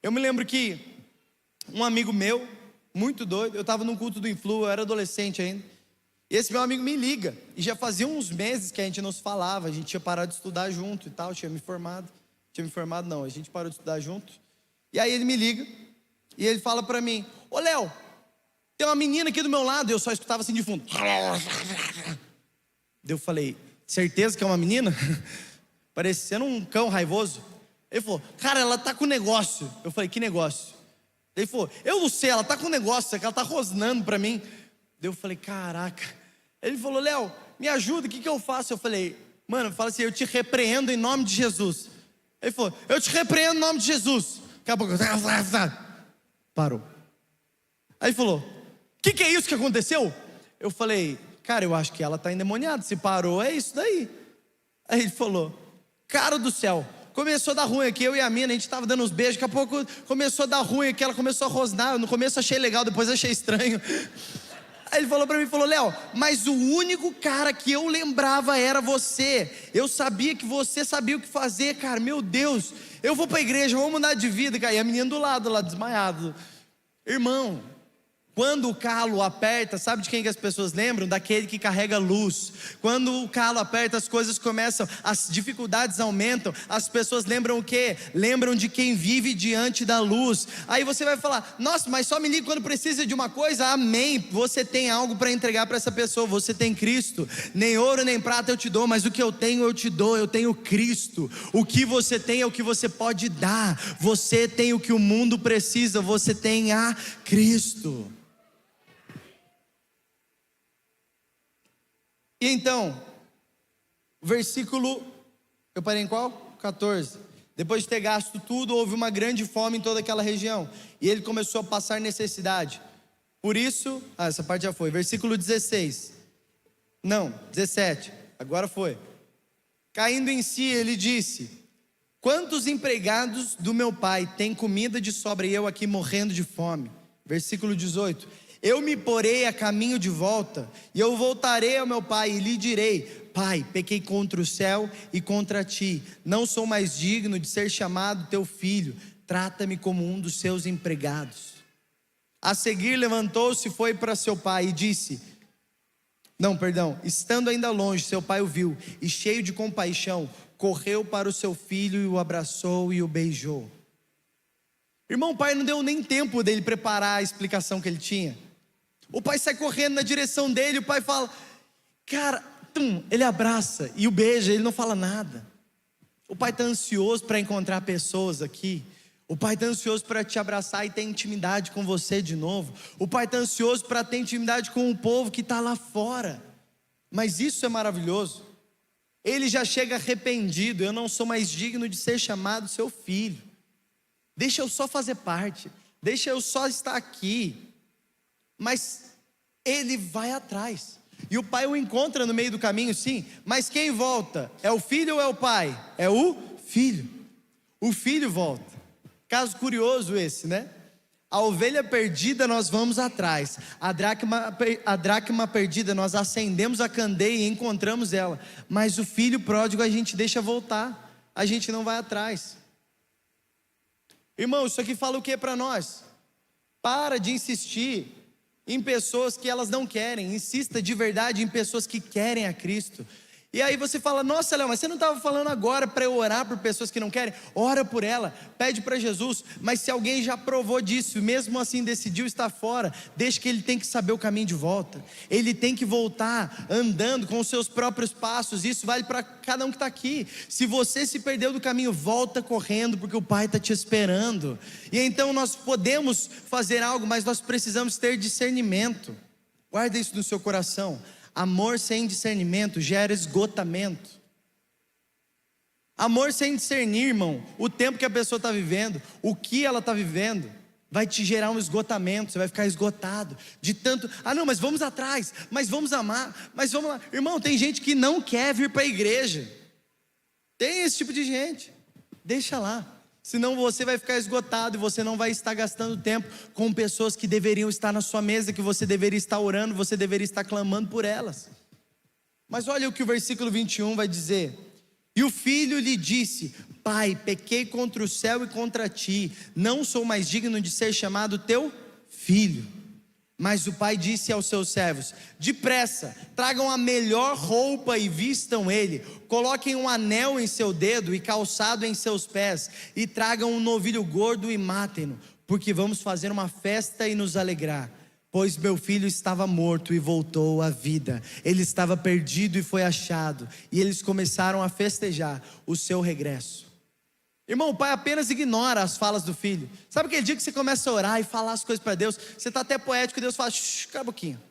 Eu me lembro que um amigo meu, muito doido, eu estava num culto do Influ, eu era adolescente ainda, e esse meu amigo me liga, e já fazia uns meses que a gente não se falava, a gente tinha parado de estudar junto e tal, tinha me formado não, a gente parou de estudar junto, e aí ele me liga, e ele fala pra mim: ô Léo, tem uma menina aqui do meu lado, e eu só escutava assim de fundo. Eu falei: certeza que é uma menina? Parecendo um cão raivoso. Ele falou: cara, ela tá com negócio. Eu falei: que negócio? Ele falou: eu não sei, ela tá com negócio, é que ela tá rosnando pra mim. Eu falei: caraca. Ele falou: Léo, me ajuda, o que eu faço? Eu falei: mano, fala assim, eu te repreendo em nome de Jesus. Ele falou: eu te repreendo em nome de Jesus. Daqui a pouco, parou. Aí ele falou: o que é isso que aconteceu? Eu falei: cara, eu acho que ela tá endemoniada, se parou é isso daí. Aí ele falou: cara do céu, começou a dar ruim aqui, eu e a mina, a gente tava dando uns beijos, daqui a pouco começou a dar ruim aqui, ela começou a rosnar, no começo achei legal, depois achei estranho. Aí ele falou pra mim, falou: Léo, mas o único cara que eu lembrava era você, eu sabia que você sabia o que fazer, cara, meu Deus, eu vou pra igreja, vou mudar de vida, cara. E a menina do lado lá, desmaiado. Irmão, quando o calo aperta, sabe de quem que as pessoas lembram? Daquele que carrega luz. Quando o calo aperta, as coisas começam, as dificuldades aumentam. As pessoas lembram o quê? Lembram de quem vive diante da luz. Aí você vai falar: nossa, mas só me liga quando precisa de uma coisa? Amém, você tem algo para entregar para essa pessoa. Você tem Cristo. Nem ouro nem prata eu te dou, mas o que eu tenho eu te dou. Eu tenho Cristo. O que você tem é o que você pode dar. Você tem o que o mundo precisa. Você tem a Cristo. E então, versículo, eu parei em qual? 14. Depois de ter gasto tudo, houve uma grande fome em toda aquela região, e ele começou a passar necessidade. Por isso, essa parte já foi. Versículo 16. Não, 17. Agora foi. Caindo em si, ele disse: quantos empregados do meu pai têm comida de sobra e eu aqui morrendo de fome? Versículo 18. Eu me porei a caminho de volta, e eu voltarei ao meu pai e lhe direi: pai, pequei contra o céu e contra ti, não sou mais digno de ser chamado teu filho, trata-me como um dos seus empregados. A seguir levantou-se e foi para seu pai e disse, estando ainda longe, seu pai o viu, e cheio de compaixão, correu para o seu filho e o abraçou e o beijou. Irmão, o pai não deu nem tempo dele preparar a explicação que ele tinha. O pai sai correndo na direção dele, o pai fala, cara, ele abraça e o beija, ele não fala nada. O pai está ansioso para encontrar pessoas aqui. O pai está ansioso para te abraçar e ter intimidade com você de novo. O pai está ansioso para ter intimidade com o povo que está lá fora. Mas isso é maravilhoso. Ele já chega arrependido: eu não sou mais digno de ser chamado seu filho, deixa eu só fazer parte, deixa eu só estar aqui. Mas ele vai atrás, e o pai o encontra no meio do caminho, sim, mas quem volta? É o filho ou é o pai? É o filho. O filho volta. Caso curioso esse, né? A ovelha perdida nós vamos atrás, a dracma perdida nós acendemos a candeia e encontramos ela, mas o filho pródigo a gente deixa voltar, a gente não vai atrás. Irmão, isso aqui fala o que para nós? Para de insistir em pessoas que elas não querem, insista de verdade em pessoas que querem a Cristo. E aí você fala: nossa, Léo, mas você não estava falando agora para eu orar por pessoas que não querem? Ora por ela, pede para Jesus. Mas se alguém já provou disso e mesmo assim decidiu estar fora, deixa que ele tem que saber o caminho de volta. Ele tem que voltar andando com os seus próprios passos. Isso vale para cada um que está aqui. Se você se perdeu do caminho, volta correndo, porque o Pai está te esperando. E então nós podemos fazer algo, mas nós precisamos ter discernimento. Guarda isso no seu coração. Amor sem discernimento gera esgotamento. Amor sem discernir, irmão, o tempo que a pessoa está vivendo, o que ela está vivendo, vai te gerar um esgotamento. Você vai ficar esgotado de tanto: ah não, mas vamos atrás, mas vamos amar, mas vamos lá. Irmão, tem gente que não quer vir para a igreja. Tem esse tipo de gente. Deixa lá, senão você vai ficar esgotado e você não vai estar gastando tempo com pessoas que deveriam estar na sua mesa, que você deveria estar orando, você deveria estar clamando por elas. Mas olha o que o versículo 21 vai dizer: e o filho lhe disse: pai, pequei contra o céu e contra ti, não sou mais digno de ser chamado teu filho. Mas o pai disse aos seus servos: depressa, tragam a melhor roupa e vistam ele, coloquem um anel em seu dedo e calçado em seus pés, e tragam um novilho gordo e matem-no, porque vamos fazer uma festa e nos alegrar. Pois meu filho estava morto e voltou à vida, ele estava perdido e foi achado. E eles começaram a festejar o seu regresso. Irmão, o pai apenas ignora as falas do filho. Sabe aquele dia que você começa a orar e falar as coisas para Deus? Você está até poético e Deus fala: shh, cala a boquinha,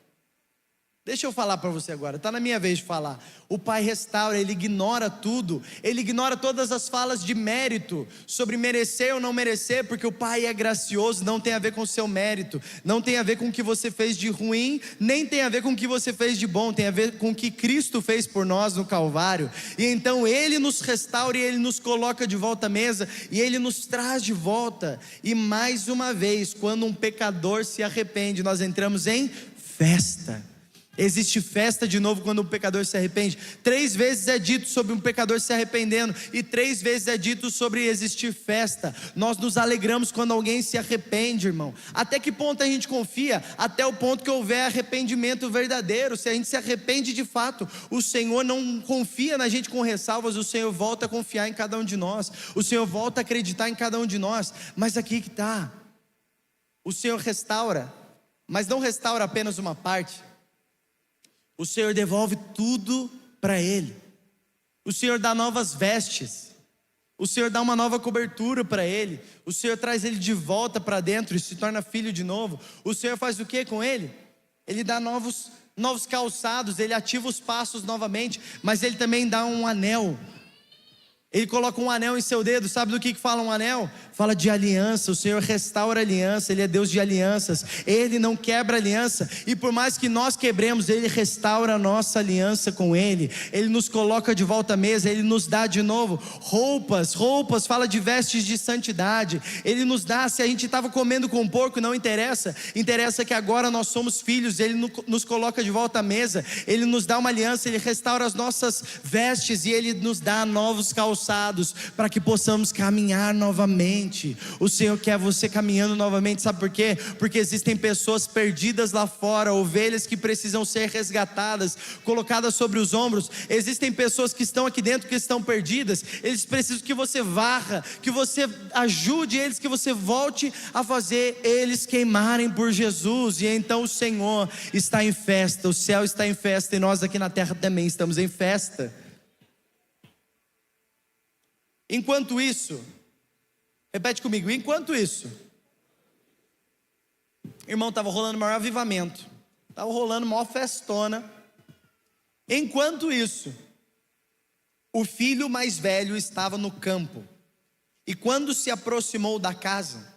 deixa eu falar para você agora, está na minha vez de falar. O pai restaura, ele ignora tudo. Ele ignora todas as falas de mérito, sobre merecer ou não merecer, porque o pai é gracioso. Não tem a ver com o seu mérito, não tem a ver com o que você fez de ruim, nem tem a ver com o que você fez de bom. Tem a ver com o que Cristo fez por nós no Calvário. E então ele nos restaura, e ele nos coloca de volta à mesa, e ele nos traz de volta. E mais uma vez, quando um pecador se arrepende, nós entramos em festa. Existe festa de novo quando um pecador se arrepende. 3 vezes é dito sobre um pecador se arrependendo, e 3 vezes é dito sobre existir festa. Nós nos alegramos quando alguém se arrepende, irmão. Até que ponto a gente confia? Até o ponto que houver arrependimento verdadeiro. Se a gente se arrepende de fato, o Senhor não confia na gente com ressalvas. O Senhor volta a confiar em cada um de nós, o Senhor volta a acreditar em cada um de nós. Mas aqui que está: o Senhor restaura, mas não restaura apenas uma parte. O Senhor devolve tudo para ele. O Senhor dá novas vestes. O Senhor dá uma nova cobertura para ele. O Senhor traz ele de volta para dentro e se torna filho de novo. O Senhor faz o que com ele? Ele dá novos calçados, ele ativa os passos novamente, mas ele também dá um anel. Ele coloca um anel em seu dedo. Sabe do que fala um anel? Fala de aliança. O Senhor restaura a aliança. Ele é Deus de alianças. Ele não quebra aliança. E por mais que nós quebremos, Ele restaura a nossa aliança com Ele. Ele nos coloca de volta à mesa. Ele nos dá de novo roupas. Fala de vestes de santidade. Ele nos dá. Se a gente estava comendo com porco, não interessa. Interessa que agora nós somos filhos. Ele nos coloca de volta à mesa. Ele nos dá uma aliança. Ele restaura as nossas vestes. E Ele nos dá novos calçados, para que possamos caminhar novamente. O Senhor quer você caminhando novamente. Sabe por quê? Porque existem pessoas perdidas lá fora, ovelhas que precisam ser resgatadas, colocadas sobre os ombros. Existem pessoas que estão aqui dentro que estão perdidas. Eles precisam que você varra, que você ajude eles, que você volte a fazer eles queimarem por Jesus. E então o Senhor está em festa, o céu está em festa, e nós aqui na terra também estamos em festa. Enquanto isso, repete comigo: enquanto isso, irmão, estava rolando o maior avivamento, estava rolando a maior festona. Enquanto isso, O filho mais velho estava no campo, e quando se aproximou da casa,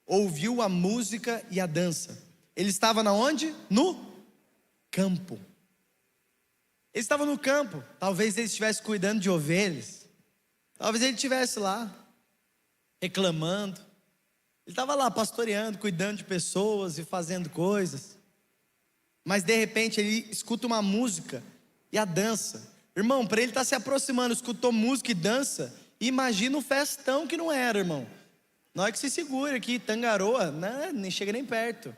ouviu a música e a dança. Ele estava na onde? No campo. Ele estava no campo. Talvez ele estivesse cuidando de ovelhas. Talvez ele estivesse lá, reclamando. Ele estava lá pastoreando, cuidando de pessoas e fazendo coisas. Mas de repente ele escuta uma música e a dança. Irmão, para ele estar se aproximando, escutou música e dança. Imagina o festão que não era, irmão. Na hora que se segura aqui, tangaroa, né? Nem chega nem perto.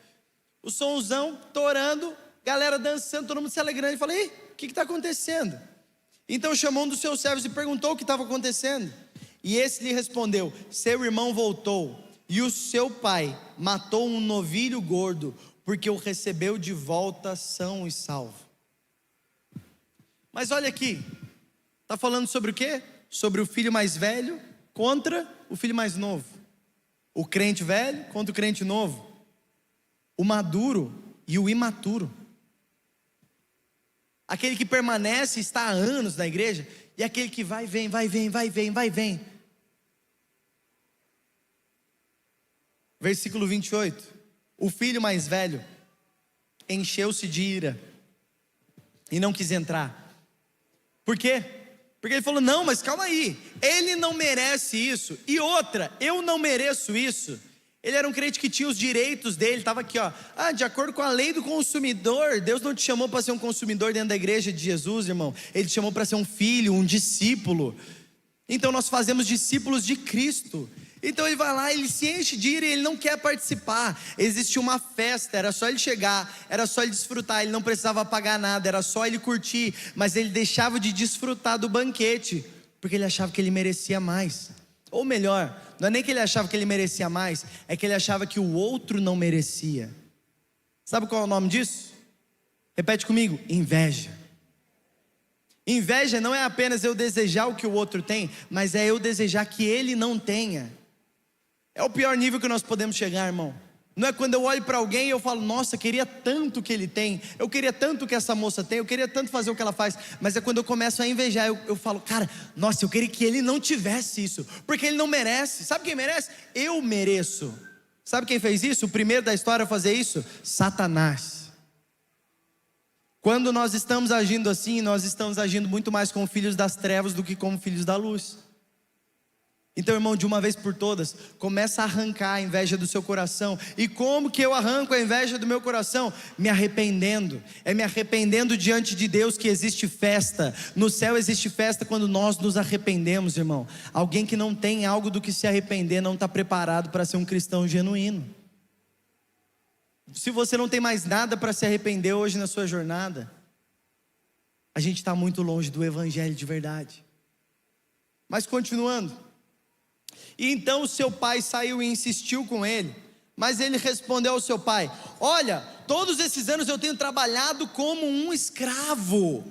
O somzão torando, galera dançando, todo mundo se alegrando. Ele fala: "Ih, o que está acontecendo?" Então chamou um dos seus servos e perguntou o que estava acontecendo. E esse lhe respondeu: "Seu irmão voltou, e o seu pai matou um novilho gordo, porque o recebeu de volta são e salvo." Mas olha aqui, está falando sobre o quê? Sobre o filho mais velho contra o filho mais novo. O crente velho contra o crente novo. O maduro e o imaturo. Aquele que permanece, está há anos na igreja, e aquele que vai, vem, vai, vem, vai, vem, vai, vem. Versículo 28. O filho mais velho encheu-se de ira e não quis entrar. Por quê? Porque ele falou: "Não, mas calma aí, ele não merece isso. E outra, eu não mereço isso." Ele era um crente que tinha os direitos dele, estava aqui, ó. De acordo com a lei do consumidor, Deus não te chamou para ser um consumidor dentro da igreja de Jesus, irmão. Ele te chamou para ser um filho, um discípulo. Então nós fazemos discípulos de Cristo. Então ele vai lá, ele se enche de ira e ele não quer participar. Existe uma festa, era só ele chegar, era só ele desfrutar, ele não precisava pagar nada, era só ele curtir. Mas ele deixava de desfrutar do banquete, porque ele achava que ele merecia mais. Ou melhor, não é nem que ele achava que ele merecia mais, é que ele achava que o outro não merecia. Sabe qual é o nome disso? Repete comigo: inveja. Inveja não é apenas eu desejar o que o outro tem, mas é eu desejar que ele não tenha. É o pior nível que nós podemos chegar, irmão. Não é quando eu olho para alguém e eu falo: "Nossa, queria tanto que ele tem, eu queria tanto que essa moça tem, eu queria tanto fazer o que ela faz." Mas é quando eu começo a invejar, eu falo: "Cara, nossa, eu queria que ele não tivesse isso, porque ele não merece." Sabe quem merece? Eu mereço. Sabe quem fez isso? O primeiro da história a fazer isso? Satanás. Quando nós estamos agindo assim, nós estamos agindo muito mais como filhos das trevas do que como filhos da luz. Então, irmão, de uma vez por todas, começa a arrancar a inveja do seu coração. E como que eu arranco a inveja do meu coração? Me arrependendo. É me arrependendo diante de Deus que existe festa. No céu existe festa quando nós nos arrependemos, irmão. Alguém que não tem algo do que se arrepender não está preparado para ser um cristão genuíno. Se você não tem mais nada para se arrepender hoje na sua jornada, a gente está muito longe do evangelho de verdade. Mas continuando. E então o seu pai saiu e insistiu com ele. Mas ele respondeu ao seu pai: "Olha, todos esses anos eu tenho trabalhado como um escravo."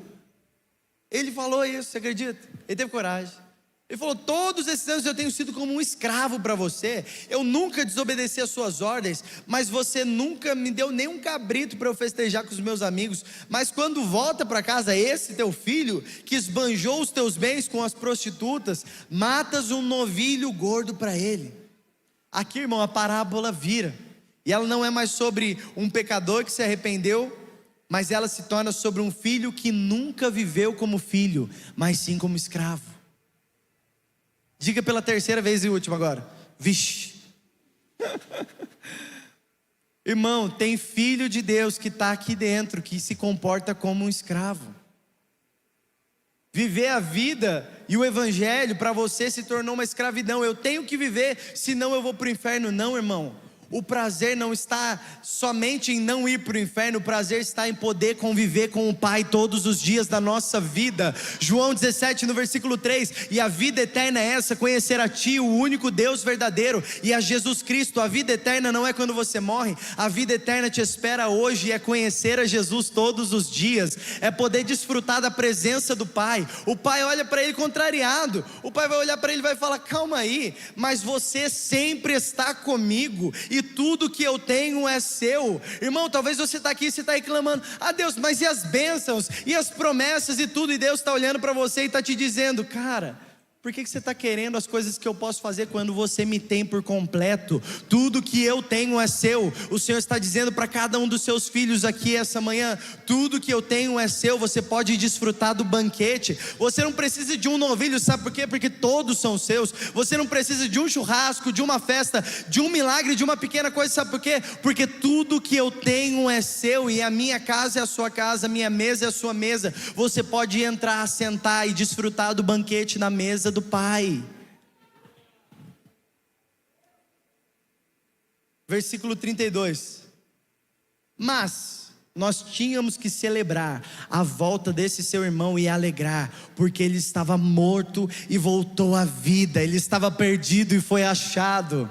Ele falou isso, você acredita? Ele teve coragem. Ele falou: "Todos esses anos eu tenho sido como um escravo para você. Eu nunca desobedeci às suas ordens, mas você nunca me deu nem um cabrito para eu festejar com os meus amigos. Mas quando volta para casa esse teu filho, que esbanjou os teus bens com as prostitutas, matas um novilho gordo para ele." Aqui, irmão, a parábola vira. E ela não é mais sobre um pecador que se arrependeu, mas ela se torna sobre um filho que nunca viveu como filho, mas sim como escravo. Diga pela terceira vez e última agora: vixe. Irmão, tem filho de Deus que está aqui dentro, que se comporta como um escravo. Viver a vida e o evangelho para você se tornou uma escravidão. Eu tenho que viver, senão eu vou para o inferno. Não, irmão. O prazer não está somente em não ir para o inferno, o prazer está em poder conviver com o Pai todos os dias da nossa vida. João 17 no versículo 3, e a vida eterna é essa, conhecer a Ti, o único Deus verdadeiro, e a Jesus Cristo. A vida eterna não é quando você morre, a vida eterna te espera hoje, e é conhecer a Jesus todos os dias, é poder desfrutar da presença do Pai. O Pai olha para ele contrariado, o Pai vai olhar para ele e vai falar: calma aí, mas você sempre está comigo, e tudo que eu tenho é seu. Irmão, talvez você está aqui e você está reclamando: ah Deus, mas e as bênçãos, e as promessas e tudo? E Deus está olhando para você e está te dizendo: cara, por que você está querendo as coisas que eu posso fazer quando você me tem por completo? Tudo que eu tenho é seu. O Senhor está dizendo para cada um dos seus filhos aqui essa manhã: tudo que eu tenho é seu, você pode desfrutar do banquete. Você não precisa de um novilho, sabe por quê? Porque todos são seus. Você não precisa de um churrasco, de uma festa, de um milagre, de uma pequena coisa, sabe por quê? Porque tudo que eu tenho é seu, e a minha casa é a sua casa, a minha mesa é a sua mesa. Você pode entrar, sentar e desfrutar do banquete na mesa do Pai. Versículo 32. Mas nós tínhamos que celebrar a volta desse seu irmão e alegrar, porque ele estava morto e voltou à vida. Ele estava perdido e foi achado.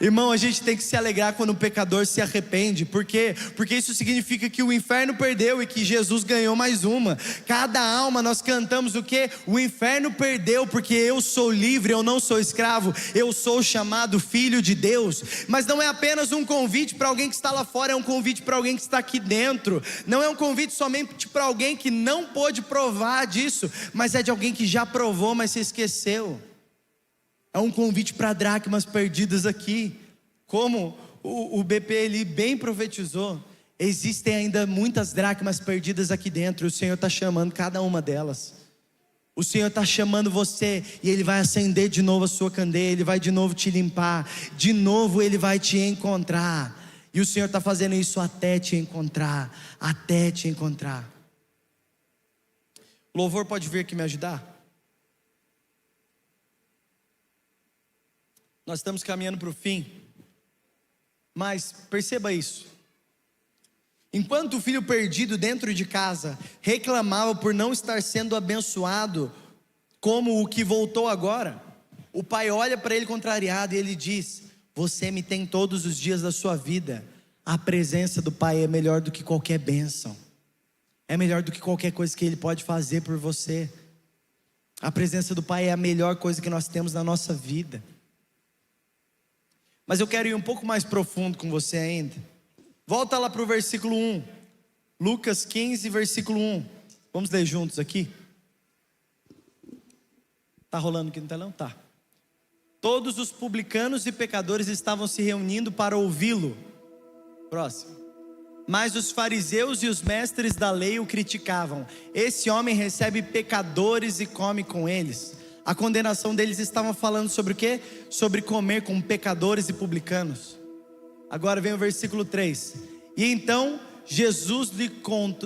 Irmão, a gente tem que se alegrar quando o pecador se arrepende. Por quê? Porque isso significa que o inferno perdeu e que Jesus ganhou mais uma. Cada alma, nós cantamos o quê? O inferno perdeu, porque eu sou livre, eu não sou escravo, eu sou chamado filho de Deus. Mas não é apenas um convite para alguém que está lá fora, é um convite para alguém que está aqui dentro. Não é um convite somente para alguém que não pôde provar disso, mas é de alguém que já provou, mas se esqueceu. É um convite para dracmas perdidas aqui. Como o BP ele bem profetizou, existem ainda muitas dracmas perdidas aqui dentro. O Senhor está chamando cada uma delas. O Senhor está chamando você, e Ele vai acender de novo a sua candeia. Ele vai de novo te limpar, de novo Ele vai te encontrar. E o Senhor está fazendo isso até te encontrar. Até te encontrar. O louvor pode vir aqui me ajudar? Nós estamos caminhando para o fim, mas perceba isso: enquanto o filho perdido dentro de casa reclamava por não estar sendo abençoado como o que voltou agora, o pai olha para ele contrariado e ele diz: você me tem todos os dias da sua vida. A presença do pai é melhor do que qualquer bênção, é melhor do que qualquer coisa que ele pode fazer por você. A presença do pai é a melhor coisa que nós temos na nossa vida. Mas eu quero ir um pouco mais profundo com você ainda. Volta lá para o versículo 1. Lucas 15, versículo 1. Vamos ler juntos aqui? Está rolando aqui no telão? Tá. Todos os publicanos e pecadores estavam se reunindo para ouvi-lo. Próximo. Mas os fariseus e os mestres da lei o criticavam. Esse homem recebe pecadores e come com eles. A condenação deles estava falando sobre o quê? Sobre comer com pecadores e publicanos. Agora vem o versículo 3. E então Jesus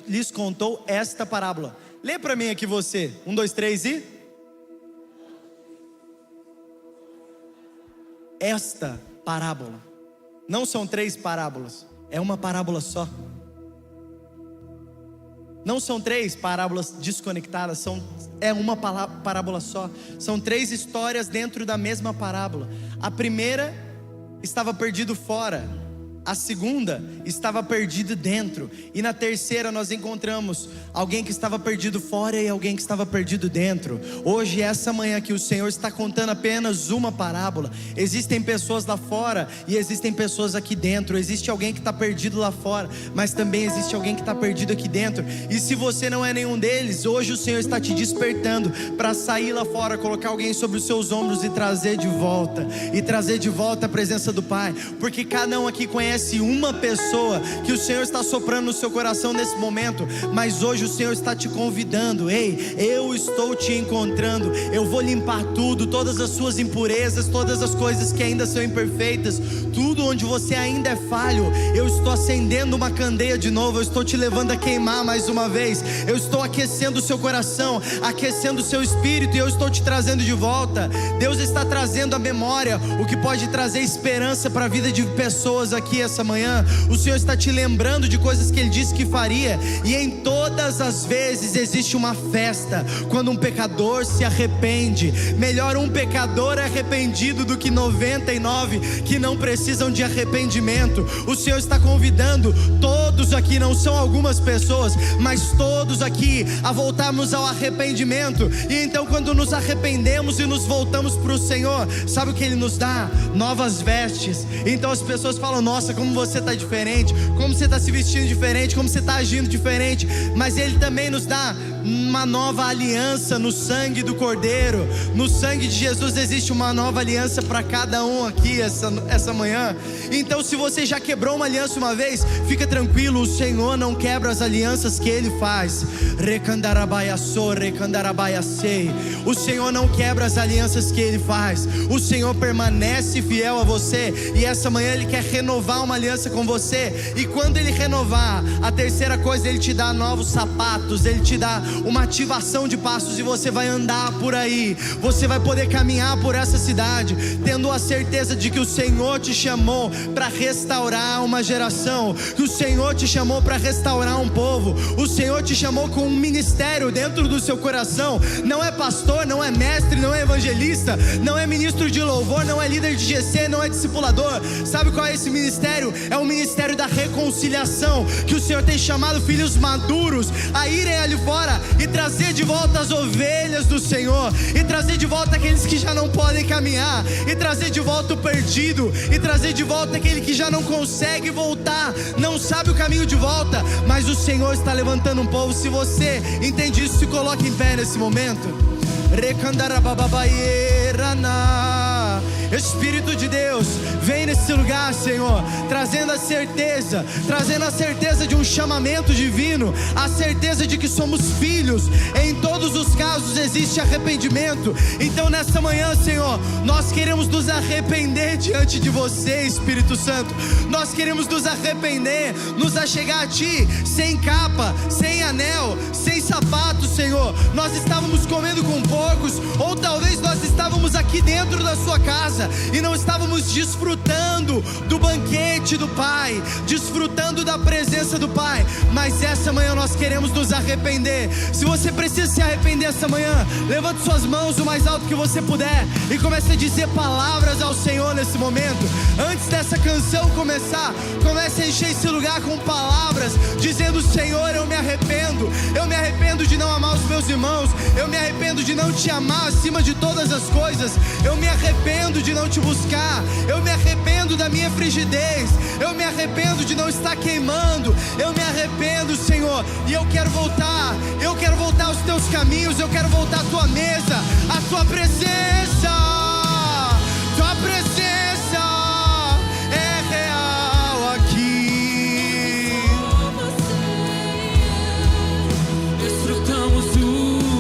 lhes contou esta parábola. Lê para mim aqui você. 1, 2, 3 e... Esta parábola. Não são 3 parábolas, é uma parábola só. Não são 3 parábolas desconectadas, é uma parábola só. São 3 histórias dentro da mesma parábola. A primeira estava perdido fora, a segunda estava perdido dentro, e na terceira nós encontramos alguém que estava perdido fora e alguém que estava perdido dentro. Hoje, essa manhã aqui, o Senhor está contando apenas uma parábola. Existem pessoas lá fora e existem pessoas aqui dentro. Existe alguém que está perdido lá fora, mas também existe alguém que está perdido aqui dentro. E se você não é nenhum deles, hoje o Senhor está te despertando para sair lá fora, colocar alguém sobre os seus ombros e trazer de volta a presença do Pai. Porque cada um aqui conhece uma pessoa que o Senhor está soprando no seu coração nesse momento, mas hoje o Senhor está te convidando. Ei, eu estou te encontrando. Eu vou limpar tudo, todas as suas impurezas, todas as coisas que ainda são imperfeitas, tudo onde você ainda é falho. Eu estou acendendo uma candeia de novo, eu estou te levando a queimar mais uma vez. Eu estou aquecendo o seu coração, aquecendo o seu espírito, e eu estou te trazendo de volta. Deus está trazendo à memória o que pode trazer esperança para a vida de pessoas aqui essa manhã, o Senhor está te lembrando de coisas que Ele disse que faria. E em todas as vezes existe uma festa quando um pecador se arrepende. Melhor um pecador arrependido do que 99 que não precisam de arrependimento. O Senhor está convidando todos aqui, não são algumas pessoas, mas todos aqui, a voltarmos ao arrependimento. E então, quando nos arrependemos e nos voltamos para o Senhor, sabe o que Ele nos dá? Novas vestes. Então as pessoas falam: nossa, como você está diferente, como você está se vestindo diferente, como você está agindo diferente. Mas Ele também nos dá uma nova aliança no sangue do Cordeiro. No sangue de Jesus existe uma nova aliança para cada um aqui essa manhã. Então, se você já quebrou uma aliança uma vez, fica tranquilo, o Senhor não quebra as alianças que Ele faz. O Senhor não quebra as alianças que Ele faz. O Senhor permanece fiel a você. E essa manhã Ele quer renovar uma aliança com você. E quando Ele renovar, a terceira coisa, Ele te dá novos sapatos, Ele te dá uma ativação de passos. E você vai andar por aí, você vai poder caminhar por essa cidade, tendo a certeza de que o Senhor te chamou para restaurar uma geração, que o Senhor te chamou para restaurar um povo. O Senhor te chamou com um ministério dentro do seu coração. Não é pastor, não é mestre, não é evangelista, não é ministro de louvor, não é líder de GC, não é discipulador. Sabe qual é esse ministério? É o ministério da reconciliação, que o Senhor tem chamado filhos maduros a irem ali fora e trazer de volta as ovelhas do Senhor, e trazer de volta aqueles que já não podem caminhar, e trazer de volta o perdido, e trazer de volta aquele que já não consegue voltar, não sabe o caminho de volta. Mas o Senhor está levantando um povo. Se você entende isso, se coloque em pé nesse momento. Espírito de Deus, vem nesse lugar, Senhor, trazendo a certeza de um chamamento divino, a certeza de que somos filhos. Em todos os casos existe arrependimento. Então nessa manhã, Senhor, nós queremos nos arrepender diante de você, Espírito Santo. Nós queremos nos arrepender, nos achegar a Ti, sem capa, sem anel, sem sapato, Senhor. Nós estávamos comendo com porcos, ou talvez nós estávamos aqui dentro da sua casa e não estávamos desfrutando do banquete do Pai, desfrutando da presença do Pai. Mas essa manhã nós queremos nos arrepender. Se você precisa se arrepender essa manhã, levante suas mãos o mais alto que você puder e comece a dizer palavras ao Senhor nesse momento. Antes dessa canção começar, comece a encher esse lugar com palavras, dizendo: Senhor, eu me arrependo de não amar os meus irmãos, eu me arrependo de não Te amar acima de todas as coisas, eu me arrependo de não Te buscar, eu me arrependo da minha frigidez, eu me arrependo de não estar queimando, eu me arrependo, Senhor, e eu quero voltar aos Teus caminhos, eu quero voltar à Tua mesa, à Tua presença. Tua presença é real aqui. Desfrutamos do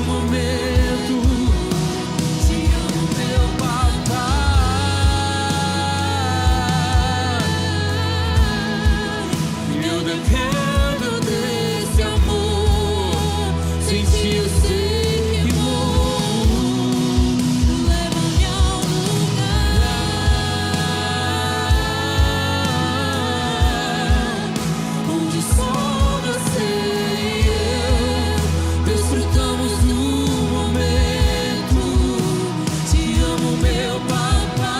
momento. Te amo, meu papai. Eu dependo desse amor. Sem Ti eu sei que vou. Leva-me ao lugar onde só você e eu desfrutamos do momento. Te amo, meu papai.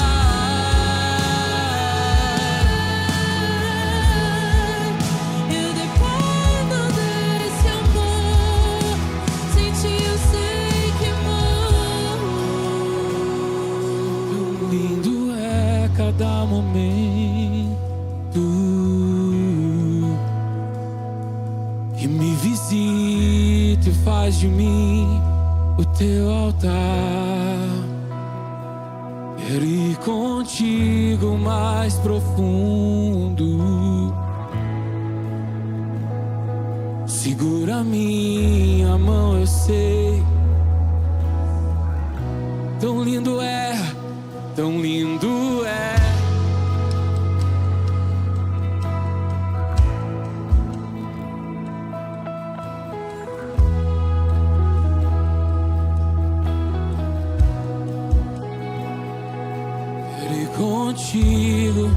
Eu dependo desse amor. Sem Ti eu sei que morro. Tão lindo é cada momento que me visita e faz de mim o Teu altar. Quero ir contigo mais profundo. Segura minha mão, eu sei. Tão lindo é, tão lindo é. Quero ir contigo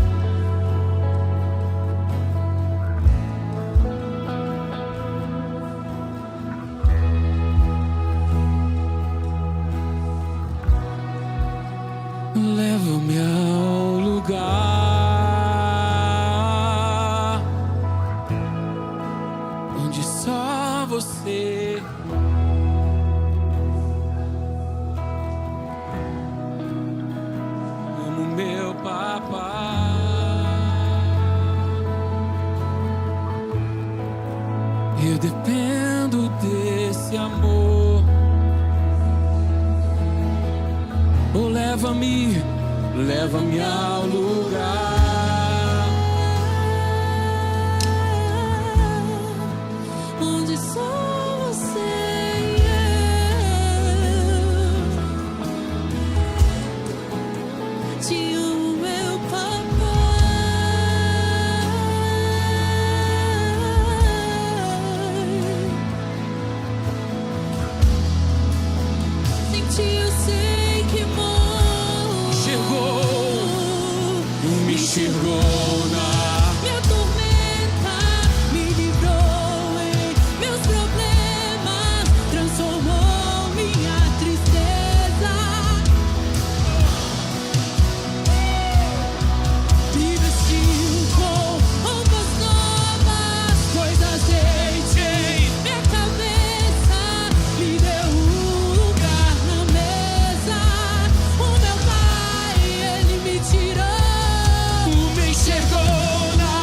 Eu dependo desse amor. Oh, leva-me ao lugar onde só você e eu. Te amo, meu papai. Sem ti eu sei que morro. me enxergou na Minha tormenta me livrou em meus problemas, transformou minha tristeza. Me vestiu com roupas novas, pôs azeite em minha cabeça, me deu lugar na mesa. O meu pai, ele me tirou. me enxergou na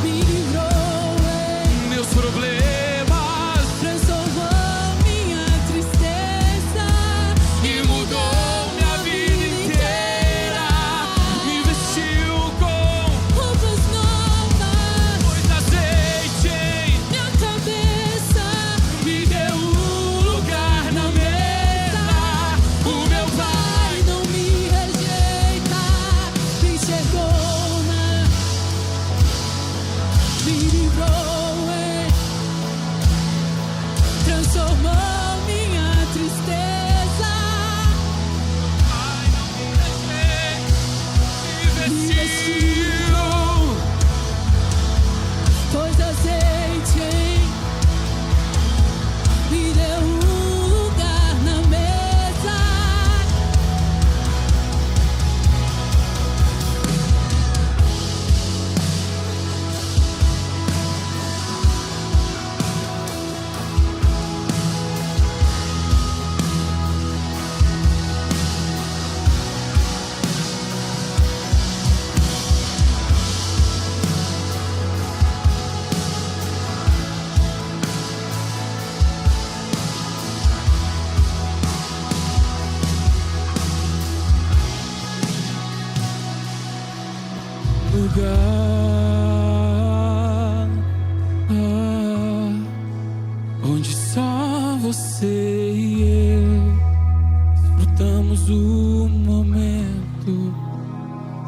Me livrou em meus problemas transformou minha tristeza e mudou minha vida inteira. Me vestiu com roupas novas, pôs azeite em minha cabeça me deu lugar na mesa. O meu pai não me rejeita, me enxergou na me livrou em transformou minha tristeza. me vestiu. Pôs azeite em me deu lugar na mesa. Lugar onde só você e eu desfrutamos o momento.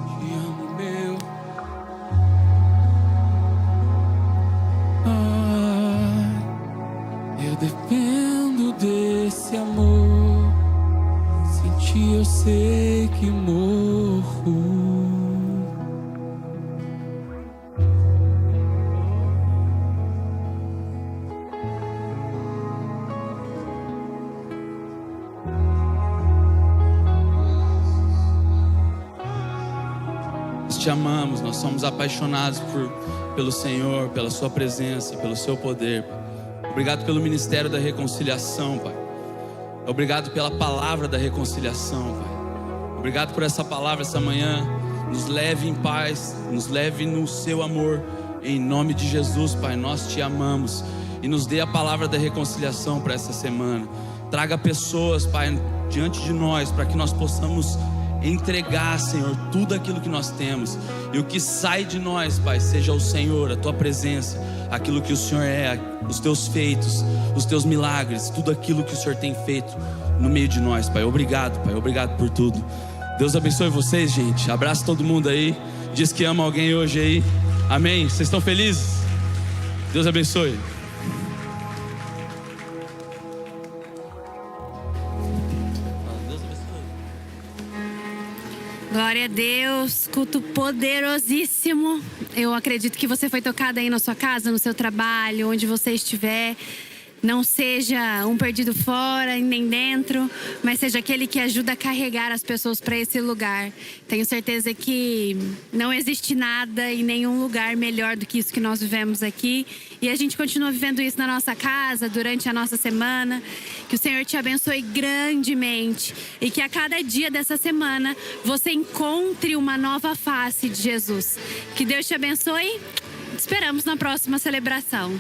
Te amo, meu Pai. Eu dependo desse amor. Sem ti eu sei que morro. Nós te amamos, nós somos apaixonados pelo Senhor, pela sua presença, pelo seu poder, Pai. Obrigado pelo ministério da reconciliação, Pai. Obrigado pela palavra da reconciliação, Pai. Obrigado por essa palavra essa manhã. Nos leve em paz, nos leve no seu amor. Em nome de Jesus, Pai, nós te amamos. E nos dê a palavra da reconciliação para essa semana. Traga pessoas, Pai, diante de nós, para que nós possamos entregar, Senhor, tudo aquilo que nós temos. E o que sai de nós, Pai, seja o Senhor, a tua presença, aquilo que o Senhor é, os teus feitos, os teus milagres, tudo aquilo que o Senhor tem feito no meio de nós, Pai. Obrigado, Pai, obrigado por tudo. Deus abençoe vocês, gente. Abraça todo mundo aí. Diz que ama alguém hoje aí. Amém? Vocês estão felizes? Deus abençoe. Glória a Deus, culto poderosíssimo. Eu acredito que você foi tocado aí na sua casa, no seu trabalho, onde você estiver. Não seja um perdido fora e nem dentro, mas seja aquele que ajuda a carregar as pessoas para esse lugar. Tenho certeza que não existe nada e nenhum lugar melhor do que isso que nós vivemos aqui. E a gente continua vivendo isso na nossa casa, durante a nossa semana. Que o Senhor te abençoe grandemente e que a cada dia dessa semana você encontre uma nova face de Jesus. Que Deus te abençoe. Te esperamos na próxima celebração.